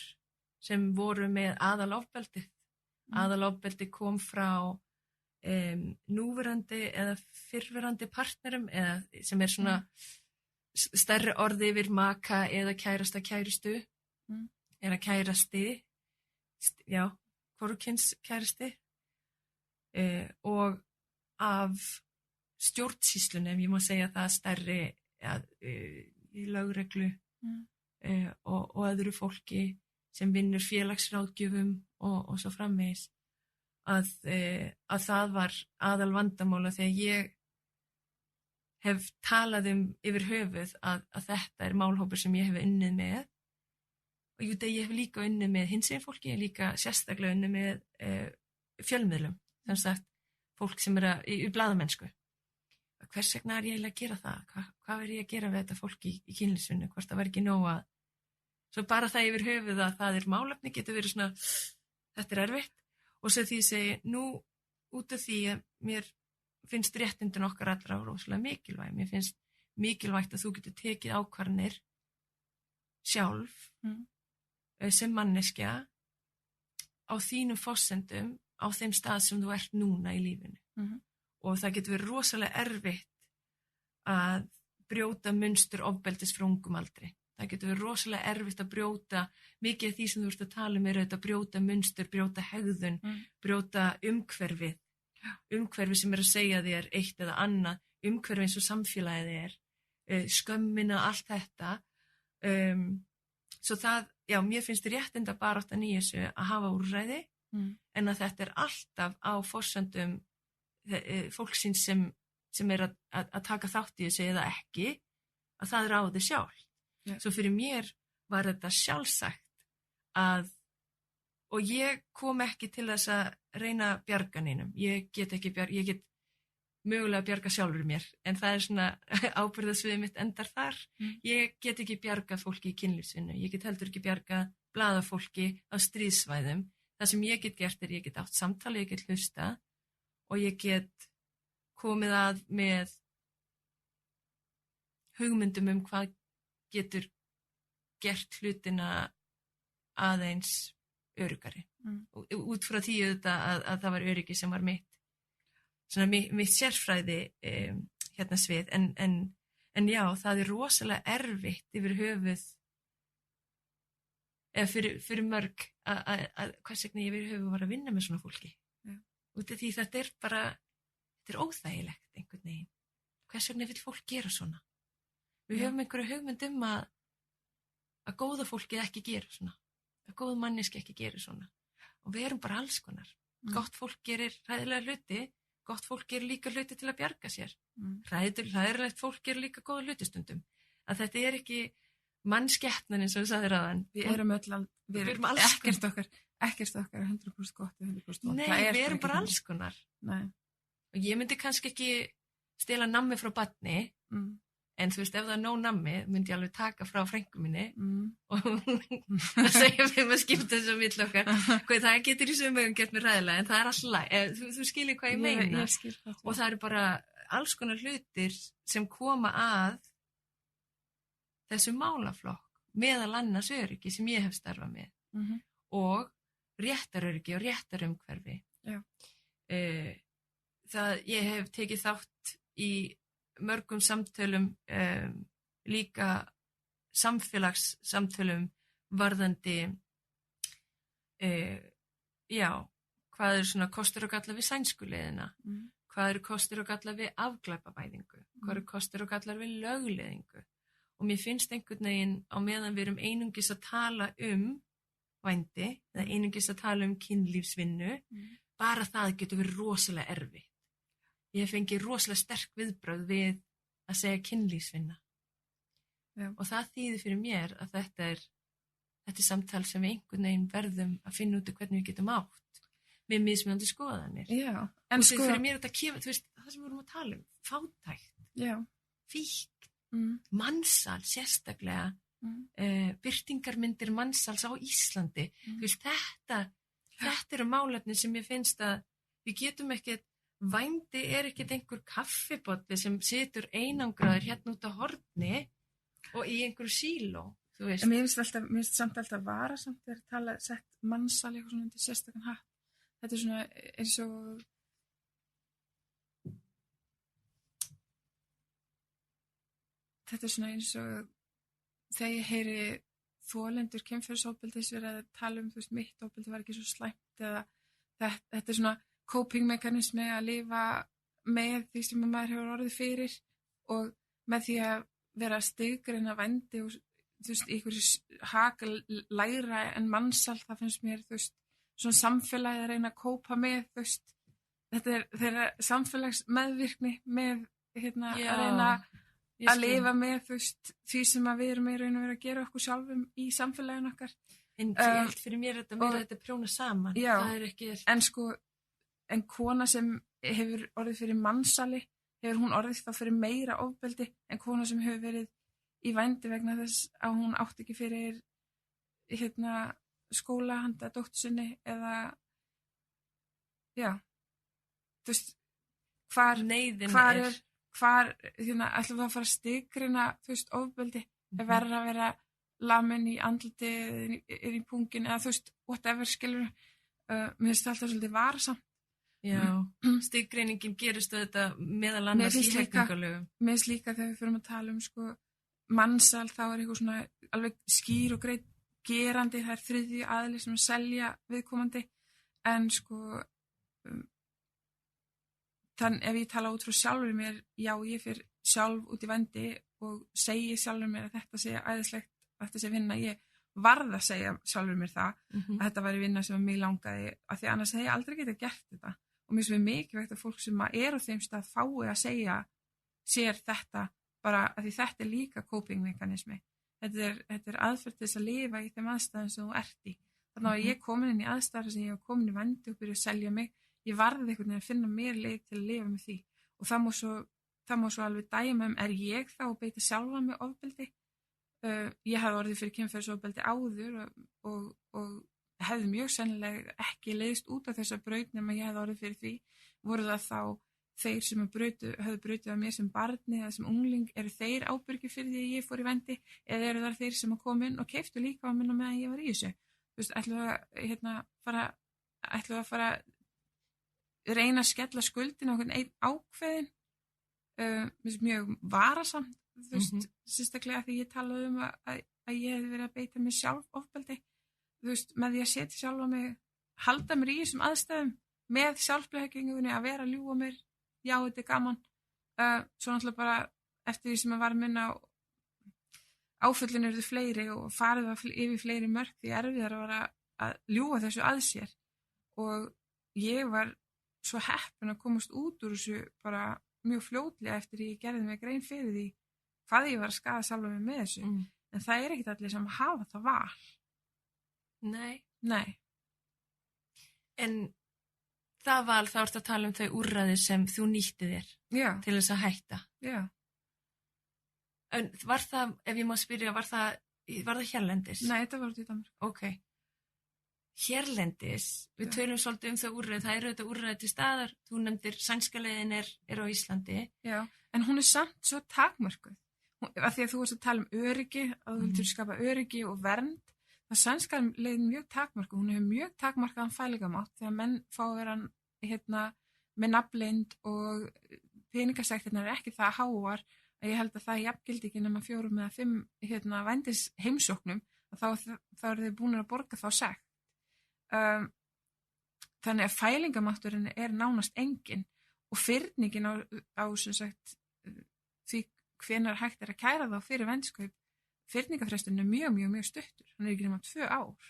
sem voru með aðalofbeldið. Aðalofbeldi kom frá núverandi eða fyrrverandi partnerum eða sem svona stærri orði yfir maka eða kærasta kærustu eða kærasti, hvorugkyns kærasti og af stjórnsýslunni, ef ég má segja það, stærri í lögreglu og öðru fólki sem vinnur félagsráðgjöfum og svo framvegis að það var aðal vandamála þegar ég hef talað yfir höfuð að þetta er málhópur sem ég hef unnið með og ég hef líka unnið með hinsegin fólki, ég hef líka sérstaklega unnið með fjölmiðlum, sem sagt fólk sem í blaðamennsku. Hvers vegna ég eiginlega að gera það? Hvað verð ég að gera við þetta fólki í kynlífsvinnu? Hvort það var ekki nóg að svo bara það yfir höfuð að það er málefni getur verið svona, þetta er erfitt og svo því ég segi, nú út af því að mér finnst réttindin okkar allra rosalega mikilvæg. Mér finnst mikilvægt að þú getur tekið ákvarðanir sjálf sem manneskja á þínum forsendum á þeim stað sem þú ert núna í lífinu. Og það getur verið rosalega erfitt að brjóta munstur ofbeldis frá ungum aldri. Það getur verið rosalega erfitt að brjóta, mikið af því sem þú ert að tala um auðvitað að brjóta munstur, brjóta hegðun, brjóta umhverfið, umhverfið sem að segja þér eitt eða annað, umhverfið eins og samfélagið skömmina, allt þetta. Svo það, já, mér finnst réttinda baráttan í þessu að hafa úrræði, en að þetta alltaf á forsendum fólksins sem að taka þátt í þessu eða ekki, að það ráði sjálf. Svo fyrir mér var þetta sjálfsagt og ég kom ekki til þess að reyna að bjarga neinum. Ég get mögulega að bjarga sjálfur mér, en það svona ábyrgðarsviðið mitt endar þar. Ég get ekki bjargað fólki í kynlífsvinnu, ég get heldur ekki bjargað blaðafólki á stríðsvæðum. Það sem ég get gert ég get átt samtali, ég get hlusta og ég get komið að með hugmyndum hvað getur gert hlutina aðeins öruggari. Út frá því að það var öryggi sem var mitt sérfræði svið, en já, það rosalega erfitt yfir höfuð eða fyrir mörg að hvers vegna ég yfir höfuð var að vinna með svona fólki. Út af því þetta bara, þetta óþægilegt einhvern veginn. Hvers vegna vill fólk gera svona? Við höfum einhverja hugmynd að góða fólkið ekki gera svona, að góð manneski ekki gera svona, og við erum bara alls konar. Gott fólk gerir hræðilega hluti, gott fólk gerir líka hluti til að bjarga sér. Hræðilegt fólk gerir líka góða hluti stundum. Að þetta ekki mannskepnan eins og þú sagðir áðan. Við erum ekkert okkar 100% gott og 100% vont. Nei, við erum bara alls konar. Nei. Og ég myndi kannski ekki stela nammi frá barni, en þú veist, ef það nóg nammi, myndi ég alveg taka frá frænku minni og það segja við að skipta þessu á milli okkar. Það getur í sömugum gert mér ræðilega, en það alltaf, þú skilir hvað ég meina. Ég skil það. Og það bara alls konar hlutir sem koma að þessu málaflokk, meðal annars öryggi sem ég hef starfað með og réttaröryggi og réttarumhverfi. Ég hef tekið þátt í mörgum samtölum, líka samfélagssamtölum varðandi hvað svona kostur og gallar við sænskuleiðina, hvað kostur og gallar við afglæpavæðingu, hvað kostur og gallar við lögleiðingu. Og mér finnst einhvern veginn á meðan við erum einungis að tala vændi eða einungis að tala kynlífsvinnu, bara það getur verið rosalega erfitt. Ég fengi rosalega sterk viðbrögð við að segja kynlífsvinna. Og það þýðir fyrir mér að þetta er samtal sem við einhvern veginn verðum að finna út hvernig við getum átt með mismunandi skoðanir. En fyrir mér þetta kemur, þú veist, það sem við vorum að tala fátækt, fíkn, mansal sérstaklega, birtingarmyndir mansals á Íslandi. Þú veist, þetta eru málefni sem ég finnst að við getum ekkert. Vændi ekkert einhver kaffibolli sem situr einangraður hérna út á horni og í einhverju síló, þú veist. Mér finnst samt alltaf varasamt þegar tala sett mansal eitthvað svona undir sérstakann hatt. Þetta svona eins og þegar ég heyri þolendur kynferðisofbeldis verið að tala þú veist, mitt ofbeldi var ekki svo slæmt eða þetta svona coping-mekanismi að lifa með því sem maður hefur orðið fyrir og með því að vera stigreina vændi og þú veist, einhverju haka lægra en mansal, það finnst mér þú veist, svona samfélagi að reyna að kópa með, þú veist, þetta þeirra samfélagsmeðvirkni með að reyna að lifa með þú veist, því sem að við erum í raun og vera að gera okkur sjálfum í samfélaginu okkar. En fyrir mér þetta prjóna saman. Já, það ekki en kona sem hefur orðið fyrir mansali, hefur hún orðið þá fyrir meira ofbeldi en kona sem hefur verið í vændi vegna þess að hún átti ekki fyrir skóla handa dóttur sinni eða þú veist hvar ætlum við að fara að stigrina þú veist ofbeldi verður að vera lamin í andliti í pungin eða þú veist whatever skilur mér finnst alltaf svolítið varasamt Já, stiggreiningin gerist þetta meðal annars í hegningarlögum. Mér finnst líka þegar við fyrir að tala um sko mansal, þá eitthvað svona alveg skýr og greit gerandi, það þriðji aðili sem selja viðkomandi, en sko þann ef ég tala út frá sjálfur mér, já, ég fyrir sjálf út í vændi og segi sjálfur mér að þetta sé æðislegt, að þetta sé vinna, ég varð að segja sjálfur mér það, að þetta væri vinna sem mig langaði, af því annars hefði ég aldrei getað gert þetta, og mér finnst mikilvægt að fólk sem er á þeim stað fái að segja sér þetta, bara að því þetta er líka coping-mekanismi, þetta er aðferð til þess að lifa í þeim aðstæðum sem þú ert í, þannig að ég komin inn í aðstæður sem ég var komin í vændi og byrja að selja mig, ég varði einhvern veginn að finna mér leið til að lifa með því, og það má svo alveg dæma er ég þá að beita sjálfa mig ofbeldi. Ég hafði orðið fyrir kynferðisofbeldi áður og hefði mjög sennilega ekki leiðst út af þessa braut nema ég hefði orðið fyrir því. Voru það þá þeir sem höfðu brautið af mér sem barni eða sem ungling, eru þeir ábyrgir fyrir því að ég fór í vændi, eða eru það þeir sem að koma inn og keyptu líka á minna meðan ég var í þessu? Þú veist, ætlum við að fara reyna að skella skuldin á einn ákveðin, mjög varasamt, þú veist, sérstaklega því ég talaði um að ég hefði verið að beita mig sjálf ofbeldi, þú veist, með því að setja sjálfa mig, halda mér í þessum aðstæðum með sjálfsblekkingunni, að vera að ljúga mér, já, þetta er gaman, svo náttúrulega bara eftir því sem að var minna áföllin eru fleiri og farið yfir fleiri mörk því erfiðar var að ljúga þessu að sér, og ég var svo heppin að komast út úr þessu bara mjög fljótlega eftir ég gerði mig grein fyrir því hvað ég var að skaða sjálfa mig með þessu, en það er ekkert allir sem hafa það val. Nei. En það val, þá ertu að tala um þau úrræði sem þú nýtti þér til þess að hætta. Já. En var það, ef ég má spyrja, var það hérlendis? Nei, þetta var út í Danmörku. Ok. Hérlendis, við tölum svolítið um þau úrræði, það eru þetta úrræði til staðar, þú nefndir sænska leiðin er á Íslandi. Já, en hún er samt svo takmörkuð. Af því að þú varst að tala um öryggi, að þú vildur skapa öryggi og vernd, það sænska leiðin mjög takmörkuð, hún hefur mjög takmarkaðan fælingamátt þegar menn fá að vera með nafnlind og peningasektirnar er ekki það háar að ég held að það er jafngildi ekki nema 4 eða 5 vændis heimsóknum, þá eru þau búin að borga þá sekt. Þannig að fælingamátturinn er nánast engin og fyrningin á sem sagt því hvenær hægt er að kæra þá fyrir vendskaup, fyrningafresturinn er mjög, mjög, mjög stuttur, hann er ekki nema 2 ár.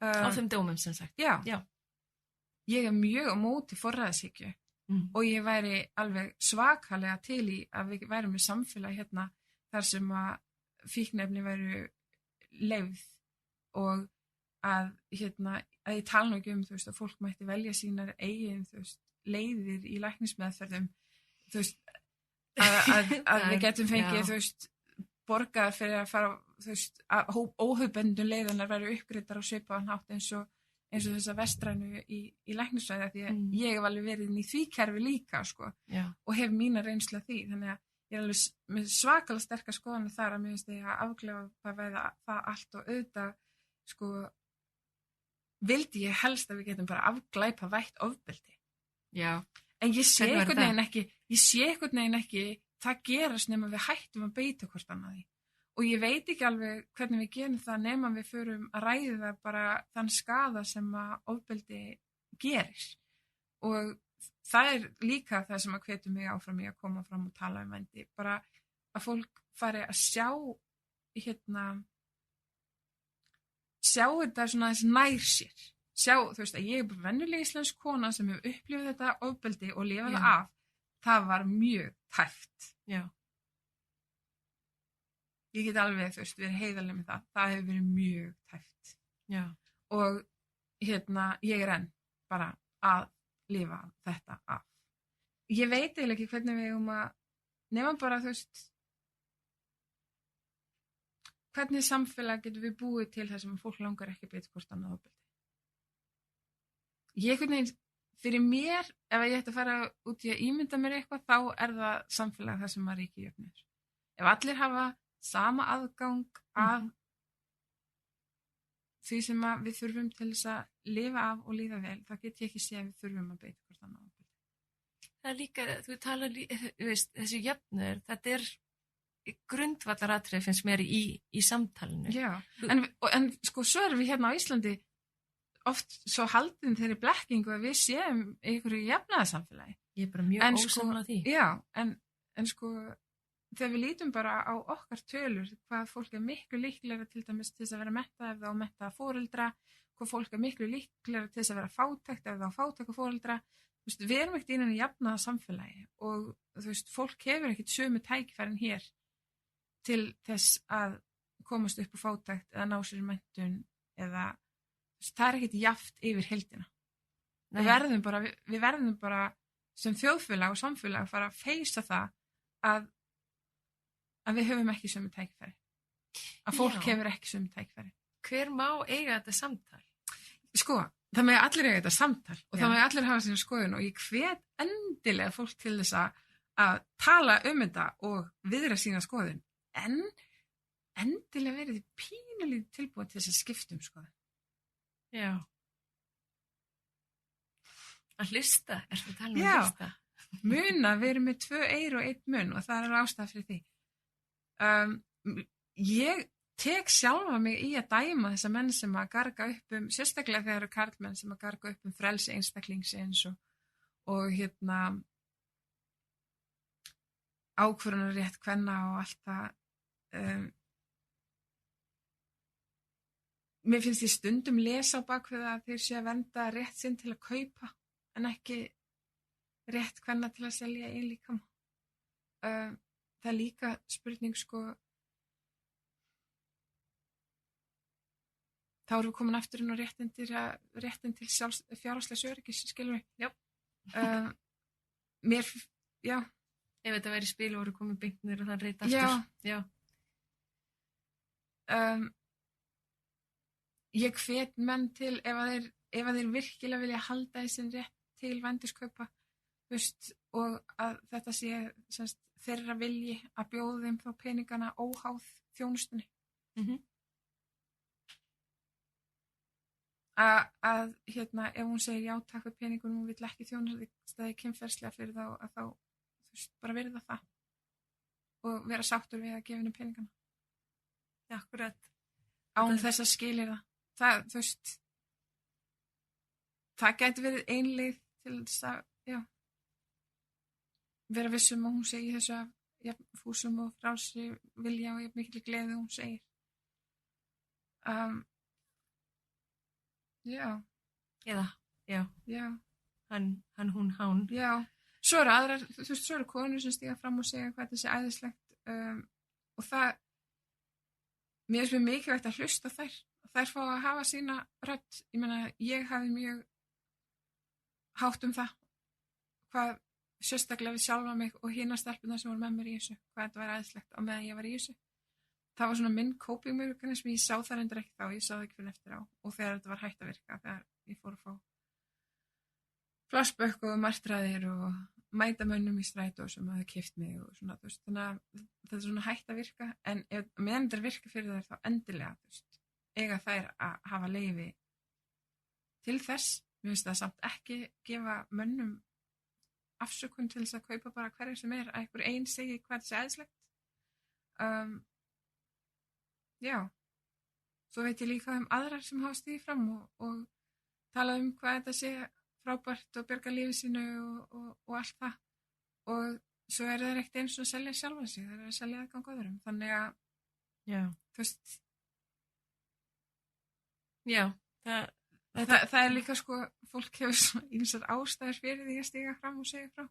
Á þeim dómum sem sagt. Já. Ég er mjög á móti forræðishyggju og ég væri alveg svakalega til í að við værum með samfélag þar sem að fíkniefni væru leyfð og að ég tala nú ekki um, þú veist, að fólk mætti velja sínar eigin, þú veist, leiðir í læknismeðferðum, þú veist, að við getum fengið, þú veist, borgað fyrir að fara, þú veist, að óhugbendu leiðanar væru uppgreiddar á svipaðan hátt eins og þessa vestrænu í læknisfræði, því að ég hef alveg verið inn í því kerfi líka, sko, og hef mína reynsla því, þannig að ég er alveg með svakalega sterkar skoðanir þar að mér finnst ég að afglæpa það allt og auðvitað, sko, vildi ég helst að við getum bara afglæpa vætt ofbeldi. Já. En ég sé einhvern veginn ekki það gerast nema við hættum að beita hvort annað því. Og ég veit ekki alveg hvernig við gerum það nema við förum að ræða bara þann skaða sem að ofbeldi gerir. Og það er líka það sem að hvetur mig áfram í að koma fram og tala um vændi. Bara að fólk fari að sjá þetta svona þess nær sér. Sjá, þú veist, að ég er bara venjuleg íslensk kona sem hefur upplifað þetta ofbeldi og lifað það af. Það var mjög tæft. Já. Ég get alveg, þú veist, verið heiðarleg með það. Það hefur verið mjög tæft. Já. Og ég er enn bara að lifa þetta af. Ég veit eiginlega ekki hvernig við nema bara, þú veist, hvernig samfélag getum við búið til þess að fólk langar ekki beita hvort annað ofbeldi. Ég einhvern veginn, fyrir mér, ef ég ætti að fara út í að ímynda mér eitthvað, þá er það samfélag þar sem að ríki jöfnur. Ef allir hafa sama aðgang að því sem að við þurfum til þess að lifa af og líða vel, þá get ég ekki sé að við þurfum að beita hvort annað ofbeldi. Það er líka, þú talar, þessi jöfnur, þetta er grundvallaratriði finnst mér í samtalinu. Já, en sko, svo erum við hérna á Íslandi oft svo haldin þeirri blekkingu að við séum einhverju jafnaðarsamfélagi. Ég er bara mjög ósammála því. Já, en sko, þegar við lítum bara á okkar tölur, hvað fólk er miklu líklegra til dæmis til þess að vera mettað ef það á mettaða foreldra, hvað fólk er miklu líklegra til þess að vera fátækt ef það á fátæka foreldra, þú veist, við erum ekkert innan í jafnaða samfélagi og þú veist, fólk hefur ekkert sömu tækifærin hér til þess að komast upp á fátækt eða ná sér menntun eða, þú veist, það er ekkert jaft yfir heildina. Við verðum bara sem þjóðfélag og samfélag að fara að feysa það að við höfum ekki sömu tækifæri. Að fólk hefur ekki sömu tækifæri. Hver má eiga þetta samtal? Sko, það með allir eiga þetta samtal og það með allir hafa sína skoðun og ég hvet endilega fólk til þess að tala þetta og viðra sína skoðun. En endilega verið pínulítið tilbúið til þess að skipta skoðun. Já. Að hlusta, ertu að tala að hlusta? Já, muna, við erum með 2 eyru og 1 munn og það er ástæða fyrir því. Ég tek sjálfa mig í að dæma þessa menn sem að garga upp sérstaklega þegar eru karlmenn sem að garga upp frelsi einstaklingsins og ákvörðunarrétt kvenna og allt það. Mér finnst ég stundum lesa á bakvið að þeir séu að vernda rétt sinn til að kaupa en ekki rétt kvenna til að selja einn líkama. Það er líka spurning sko, þá erum við komin aftur inn á réttin til fjárhagslegs öryggis, skilur við? Já. Já. Ef þetta væri spil og voru komið byggnir og það reyta aftur. Já. Ég hvet menn til ef þeir virkilega vilja halda þessin rétt til vændiskaupa, og að þetta sé semst, þeirra vilji að bjóða þeim þá peningana óháð þjónustunni. Að ef hún segir já takk fyrir peningunum og vill ekki þjónustaði kynferðslega fyrir þá að þá bara virða það og vera sáttur við að gefa henni peningana. Akkurat. Án þess að skilir það. Það gæti verið ein leið til þess að vera vissum að hún segi þessu af fúsum og frálsri vilja og mikil gleði hún segir. Já. Hann, hún, hán. Já. Svo eru aðrar, svo eru konur sem stíga fram og segja hvað þetta sé æðislegt og það, mér finnst mjög mikilvægt að hlusta þær fá að hafa sína rödd. Ég meina, ég hafi mjög hátt það hvað sérstaklega við sjálfa mig og hina stelpunar sem voru með mér í þessu, hvað þetta var æðislegt á meðan ég var í þessu. Það var svona minn coping mechanism, ég sá það reyndar ekki þá, ég sá það ekki fyrir eftir á og þegar þetta var hægt að virka, þegar ég fór að fá flashback og martraðir og mæta mönnum í strætó sem hafði keypt mig og svona, þannig að þetta er svona hægt að virka, en meðan þetta virka fyrir þær þá endilega, eiga þær að hafa leyfi til þess. Mér finnst það samt ekki gefa mönnum afsökun til þess að kaupa bara hverju sem er að einhver einn segi hvað þetta sé æðislegt. Já, svo veit ég líka aðrar sem hafa stigið fram og talað hvað þetta sé frábært og bjarga lífi sínu og allt það, og svo er það ekkert eins og að selja sjálfa sig, það er að selja aðgang öðrum, þannig að þú veist það er líka sko, fólk hefur ýmsar ástæður fyrir því að stiga fram og segja frá.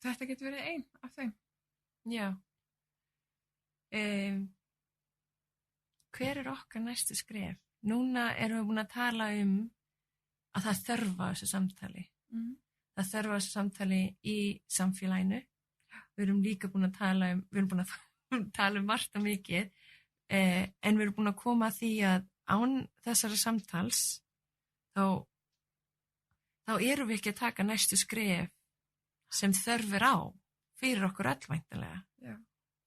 Þetta getur verið ein af þeim. Já. Hver er okkar næstu skref? Núna erum við búin að tala að það þörfa þessu samtali. Það þörfa þessu samtali í samfélaginu. Við erum líka búin að tala margt og mikið, en við erum búin að koma að því að án þessara samtals þá erum við ekki að taka næstu skref sem þörfir á fyrir okkur öll væntanlega. Já.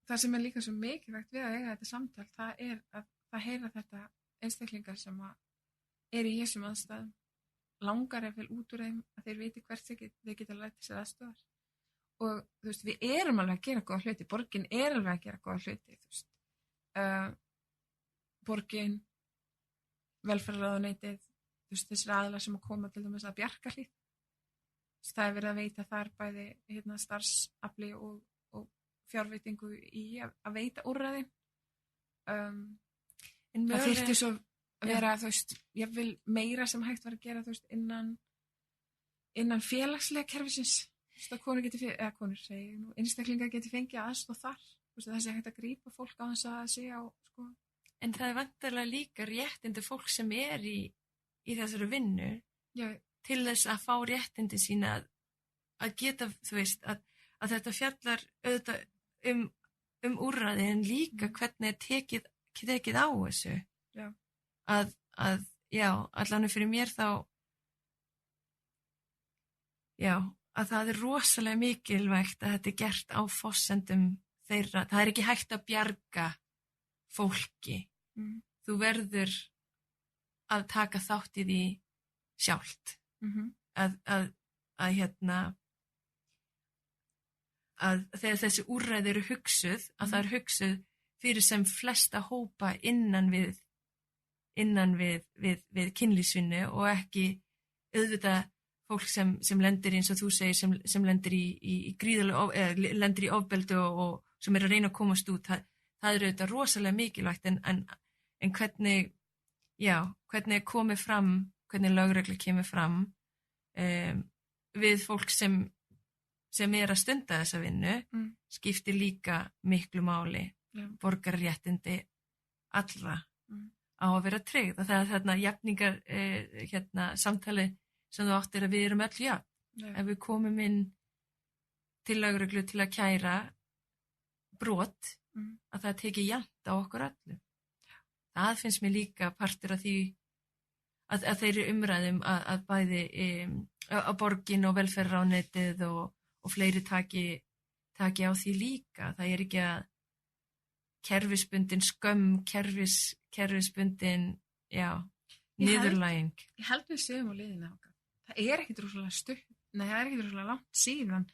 Það sem er líka svo mikilvægt við að eiga þetta samtal, það er að það heyra þetta einstaklingar sem að í þessum aðstæðum langar ef vel út úr þeim að þeir viti hvert þeir geta lært sér aðstöðar. Og þú veist, við erum alveg að gera góða hluti, borgin alveg að gera góða hluti, þú veist. Borgin, velferðarráðuneytið, þú veist, þessir aðilar sem að koma til dæmis að Bjarkarhlíð. Það verið að veita þar bæði starfsafli og fjárveitingu í að veita úrræði. Það þyrfti svo að vera, þú veist, ég vil meira sem hægt var að gera, þú veist, innan félagslega kerfisins. Þú veist, að konur einstaklingar geti fengið aðstoð þar. Þú veist, þessi hægt að grípa fólk á þess að segja á, sko. En það vantarlega líka réttindi fólk sem í þessari vinnu til þess að fá réttindi sína að geta, þú veist, að þetta fjallar auðvitað úrræði en líka hvernig tekið á þessu. Já. Allan fyrir mér þá, að það rosalega mikilvægt að þetta gert á forsendum þeirra. Það ekki hægt að bjarga fólki. Þú verður að taka þátt í því sjálft. Að þegar þessi úrræði eru hugsuð, að það er hugsuð fyrir sem flesta hópa innan við kynlífsvinnu og ekki auðvitað fólk sem lendir eins og þú segir sem lendir í gríðarlega lendir í ofbeldi og sem að reyna að komast út. Það er auðvitað rosalega mikilvægt en hvernig komið fram, hvernig lögregla kemur fram við fólk sem að stunda þessa vinnu skiptir líka miklu máli. Borgarréttindi allra á að vera tryggð og það þarna jafningar samtali sem þú áttir að við erum öll ef við komum inn til lögreglu til að kæra brot að það teki jafnt á okkur öllum. Það finnst mér líka partur af því að þeirri umræðum að bæði að borgin og velferðarráðuneytið og fleiri taki á því líka. Það ekki að kerfisbundin skömm, kerfisbundin, niðurlæging. Ég held við séum á leiðinni okkar. Það ekkit rosalega stutt, það ekkit rosalega langt síðan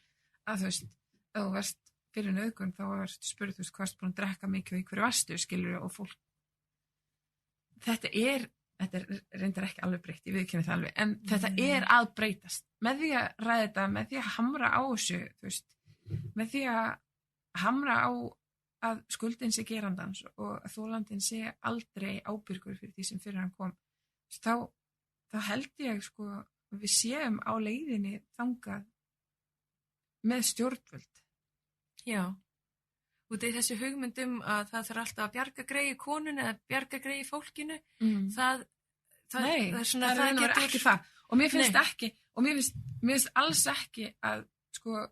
að þú veist, ef þú varst fyrir nauðgun þá varst spurð, þú veist, hvað varst búin að drekka mikið og í hverju varstu, skilur og fólk. Þetta reyndar ekki alveg breytt, ég viðurkenni það alveg, en þetta að breytast. Með því að ræða þetta, með því að hamra á þessu, þú veist, með því að hamra á að skuldin sé gerandans og að þolandinn sé aldrei ábyrgur fyrir því sem fyrir hann kom, þá held ég sko við séum á leiðinni þangað með stjórnvöld. Já, út af þessu hugmyndum að það þarf alltaf að bjarga greyið konunni eða bjarga greyið fólkinu, það er svona, það getur ekki það. Og mér finnst ekki, og mér finnst alls ekki að sko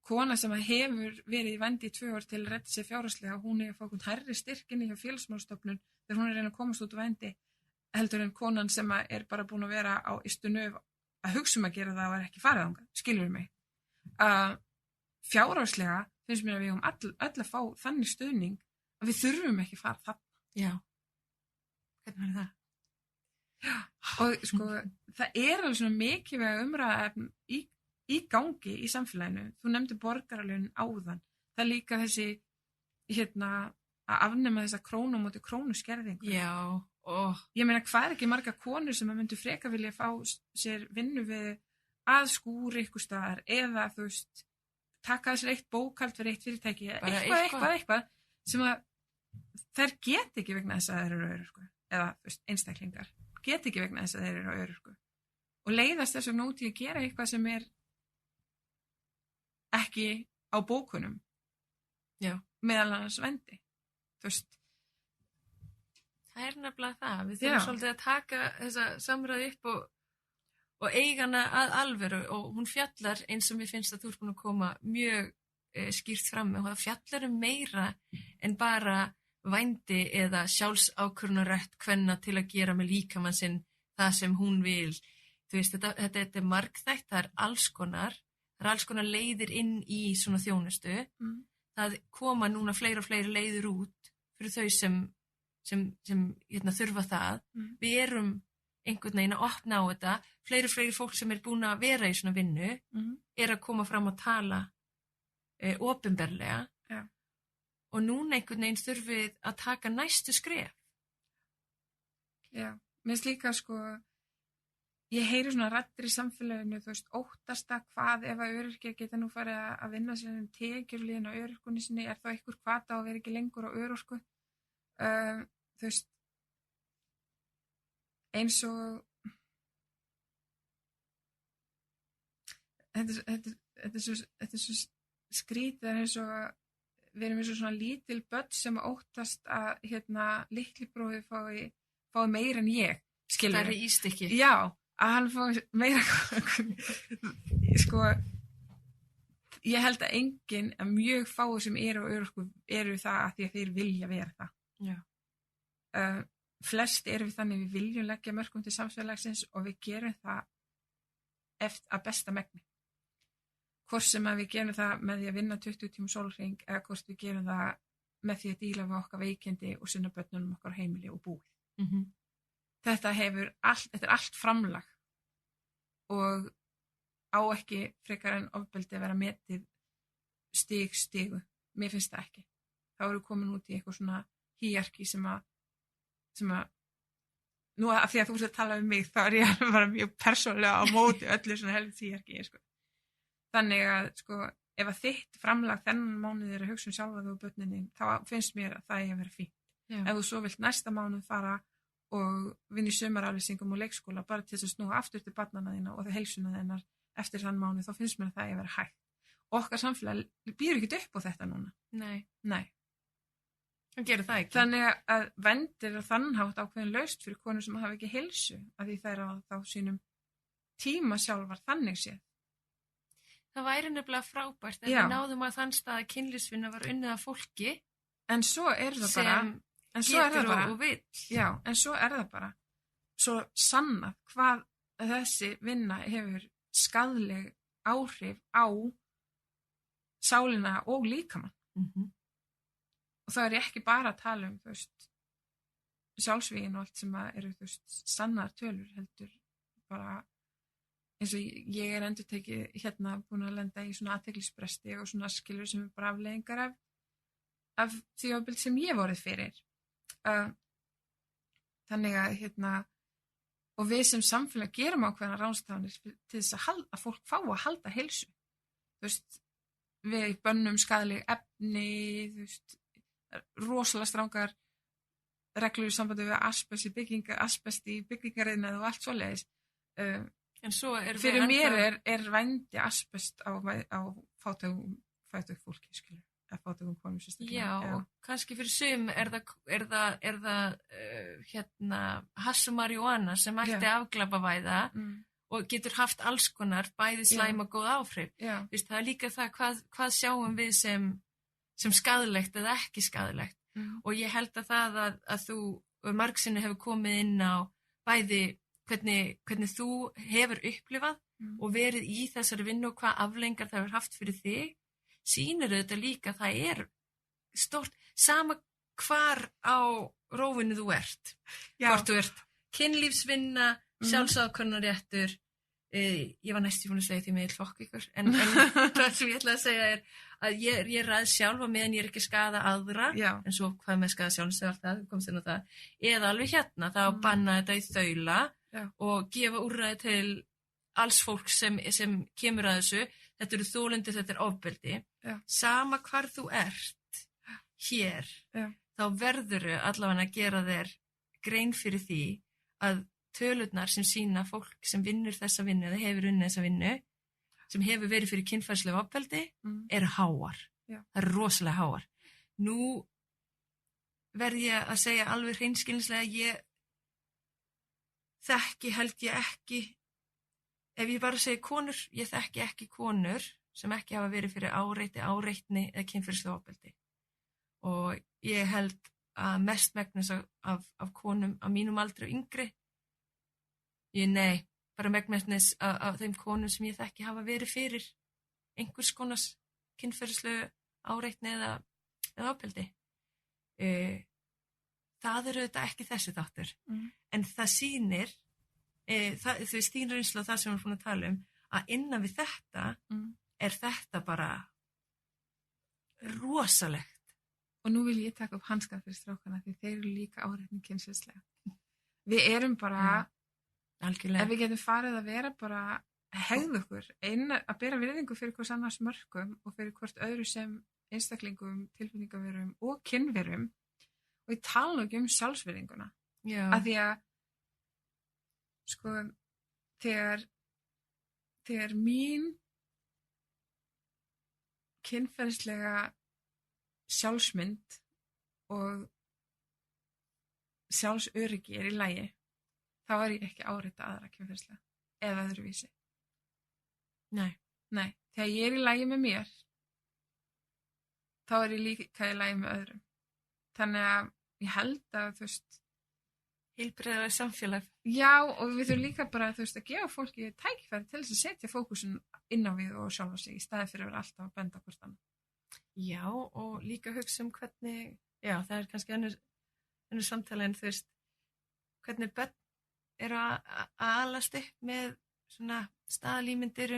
kona sem hefur verið í vændi í 2 ár til að redda sér fjárhagslega, hún að fá einhvern hærri styrkinni hjá félagsmálastofnun þegar hún að reyna að komast út úr vændi heldur en konan sem bara búin að vera á ystu nöf að hugsa að gera það og ekki farið þangað, skilur mig. Fjárhagslega finnst mér að við öll að fá þannig stuðning að við þurfum ekki fara það. Já, hvernig er það? Já, og sko það alveg svona mikilvæg umræða í gangi í samfélaginu. Þú nefndir borgaralögin áðan. Það líka þessi að afnema þessa krónu á móti krónu skerðingu. Já. Ég meina, hvað ekki marga konur sem að myndu freka vilja fá sér vinnu við að skúra ykkur staðar eða þú veist, taka þessir eitt bókhald fyrir eitt fyrirtæki eitthvað sem að þær get ekki vegna þess að þeir eru örorku eða þú veist, einstaklingar get ekki vegna þess að þeir eru örorku og leiðast þess vegna út í að gera eitthvað sem ekki á bókunum. Já. Meðal annars vændi. Þú veist. Það nefnilega það. Við þurfum svolítið að taka þessa samræði upp og eiga hana að alvöru og hún fjallar eins og mér finnst að þú ert búin að koma mjög skýrt fram með og það fjallar meira en bara vændi eða sjálfsákvörðunarrétt kvenna til að gera með líkamann sinn það sem hún vil. Þú veist, þetta margþætt, það alls konar leiðir inn í svona þjónustu. Það koma núna fleiri og fleiri leiðir út fyrir þau sem sem þurfa það. Við erum einhvern veginn að opna á þetta. Fleiri fólk sem búin að vera í svona vinnu að koma fram og tala opinberlega. Já. Og núna einhvern veginn þurfið að taka næstu skref. Já, mér finnst líka sko, ég heyri svona raddir í samfélaginu, þú veist, óttasta hvað ef að öryrkjar geta nú farið að vinna sér tekjurliðin á örorkunni sinni, þá einhver hvata að vera ekki lengur á örorku. Þú veist, eins og þetta er svo skrítið, eins og við erum eins og svona lítil börn sem óttast að litli bróðir fái meira en ég, skilur. Það er ístykki. Já, að hann fái meira sko, ég held að enginn, að mjög fáir sem eru á örorku eru það að því að þeir vilja vera það. Já. Flest eru við þannig við viljum leggja mörkum til samfélagsins og við gerum það eftir að besta megni. Hvort sem að við gerum það með því að vinna 20 tíma sólarhring eða hvort við gerum það með því að díla við okkar veikindi og sinna börnunum okkar heimili og búið. Þetta er allt framlag og á ekki frekar en ofbeldi að vera metið stigu. Mér finnst það ekki. Þá eru komin út í eitthvað svona hierarki sem að nú að því að þú ert að tala um mig þá er ég bara mjög persónulega á móti öllu svona helvits hierarki, sko. Þannig að sko, ef að þitt framlag þennan mánuð er að hugsa sjálfa þú og börnin þá finnst mér að það er að vera fínt. Já. Ef þú svo vilt næsta mánuð fara og vinna í sumaraflýsingum og leikskóla bara til þess að snúa aftur til barnanna þína og það heilsuna þinnar eftir þann mánuð, þá finnst mér að það er að vera hægt. Okkar samfélag býður ekkert upp á þetta núna. Nei. Hann gerir það ekki. Þannig að vendir þannhátt ákveðin laust fyrir konur sem hafa ekki heilsu að því þær á þá sínum tíma sjálfar þannig séð. Það væri nefnilega frábært að við náðum að þann stað að kynlífsvinna var unnið af fólki. En svo er það bara. En svo er það bara. Og vill. Já, en svo er það bara. Svo sannað hvað þessi vinna hefur skaðleg áhrif á sálina og líkamann. Og það er ekki bara að tala um, þú veist, sjálfsvígin og allt sem eru, þú veist, sannar tölur heldur bara eins og ég er endurtekið búin að lenda í svona athyglisbresti og svona skilur sem bara afleiðingar af því ofbeldi sem ég vorið fyrir. Þannig að og við sem samfélag gerum ákveðna ráðstafanir til þess að fólk fá að halda heilsu. Þú veist, við bönnum skaðleg efni, þú veist, rosalega strangar reglur í sambandi við asbest í byggingariðnaði og allt svoleiðis. En svo fyrir mér er vændi asbest á fátækum fólki, skilur, eða fátækum konum sérstaklega. Já, og kannski fyrir sum er það hass og marihuana sem ætti afglæpavæða og getur haft alls konar bæði slæm og góð áhrif. Vist, það er líka það hvað sjáum við sem skaðlegt eða ekki skaðlegt. Og ég held að það að þú margsinni hefur komið inn á bæði hvernig þú hefur upplifað og verið í þessari vinnu og hvað afleiðingar það hefur haft fyrir þig, sýnir þetta líka það er stórt, sama hvar á rófinu þú ert. Hvort þú ert kynlífsvinna, sjálfsákvörðunarréttur, ég var næst í búin að segja því með hlokk ykkur, en það sem ég ætla að segja er að ég ræð sjálf á meðan ég er ekki að skaða aðra, en svo hvað með skaða sjálf og allt það, komst inn á það, eða alveg þá að banna þetta í þaula og gefa úrræði til alls fólk sem kemur að þessu, þetta eru þolendur, þetta er ofbeldi, sama hvar þú ert hér, þá verðurðu allavega að gera þér grein fyrir því að tölurnar sem sýna fólk sem vinnur þessa vinnu eða hefur unnið þessa vinnu sem hefur verið fyrir kynferðislega ofbeldi eru háar. Það eru rosalega háar. Nú verð ég að segja alveg hreinskilnislega ég held ég ekki ef ég bara segi konur, ég þekki ekki konur sem ekki hafa verið fyrir áreitni eða kynferðislega ofbeldi. Og ég held að mest megnis af konum á mínum aldri og yngri bara megnis af þeim konum sem ég þekki hafa verið fyrir einhvers konar kynferðislegu áreitni eða ofbeldi. það eru þetta ekki þessi þáttur. En það sýnir, þú veist, þín reynsla og það sem við erum búin að tala að innan við þetta er þetta bara rosalegt. Og nú vil ég taka upp hanskað fyrir strákana því þeir eru líka áreitni kynferðislega. Við erum bara, algjörlega. Ef við getum farið að vera bara hegða okkur, að bera virðingu fyrir hvers annars mörkum og fyrir hvort öðru sem einstaklingum, tilfinningaverum og kynverum og ég tala ekki sjálfsvirðinguna. Já. Af því að sko, þegar mín kynferðislega sjálfsmynd og sjálfsöryggi í lagi, þá er ég ekki áreita aðra kynferðislega eða öðruvísi. Nei. Þegar ég er í lagi með mér, þá er ég líka í lagi með öðrum. Þannig að ég held að, þú veist, heilbrigðara samfélag. Já, og við þurfum líka bara, þú veist, að gefa fólki tækifæri til þess að setja fókusin inn á við og sjálfa sig í staði fyrir að vera alltaf að benda hvort annað. Já, og líka hugsa hvernig, já, það er kannski önnur samtala en þú veist, hvernig börn eru að alast upp með svona staðalímyndir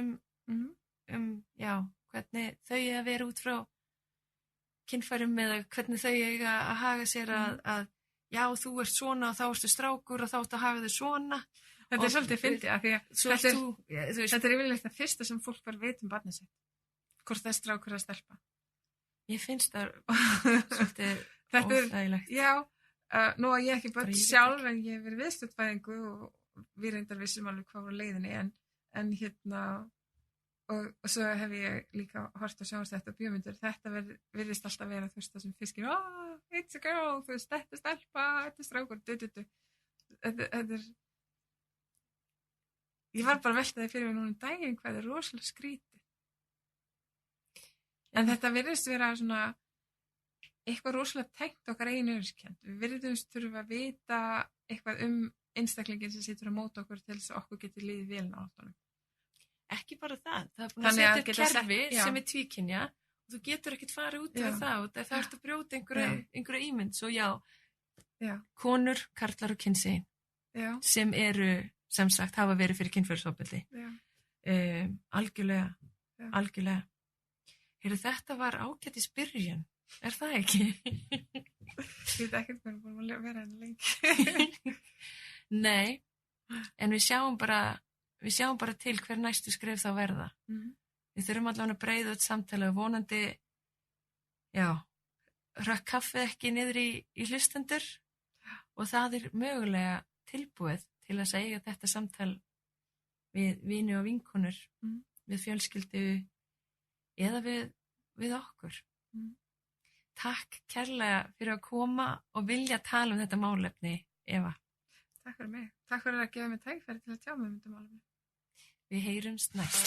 já, hvernig þau eiga að vera út frá kynfærum eða hvernig þau eiga að haga sér að já, þú ert svona og þá ertu strákur og þá ertu að haga þig svona. Þetta er svolítið fyndið af því að þetta er yfirleitt það fyrsta sem fólk var veit barnið sitt. Hvort það er strákur að stelpa. Ég finnst það svolítið óþægilegt. Já, nú að ég ekki börn sjálf en ég hef verið viðstöddfæðingu og við reyndar vissum alveg hvað var leiðinni en og svo hef ég líka hort að sjá þetta bíómyndur, þetta virðist alltaf vera þú veist það sem fiskir, it's a girl, þú veist, þetta er stelpa, þetta er strákur, þetta er ég var bara að velta það fyrir mig núna daginn hvað er rosalega skrítið en þetta virðist vera svona eitthvað rosalega tengt okkar eigin öryrkjand, við virðumst þurfa að vita eitthvað einstaklingin sem situr á móti okkur til þess að okkur geti liðið vel náttúrulega. Ekki bara það er búin að setja upp kerfi sem er tvíkynja og þú getur ekkert farið út af það ertu að brjóta einhverja ímynd svo já, konur, karlar og kynsegin sem eru, sem sagt, hafa verið fyrir kynferðisofbeldi algjörlega Heyrðu, þetta var ágætis byrjun er það ekki? Ég veit ekkert hvað er búin að vera henni lengi Nei, en við sjáum bara til hver næstu skref þá verða. Við þurfum allavega að breiða þetta samtala og vonandi, rökk kaffið ekki niður í hlustendur og það er mögulega tilbúið til að segja þetta samtal við vini og vinkonur, við fjölskyldu eða við okkur. Takk kærlega fyrir að koma og vilja tala um þetta málefni, Eva. Takk fyrir mig. Takk fyrir að gefa mig tækifæri til að tjá mig um þetta málefni. Við heyrumst næst.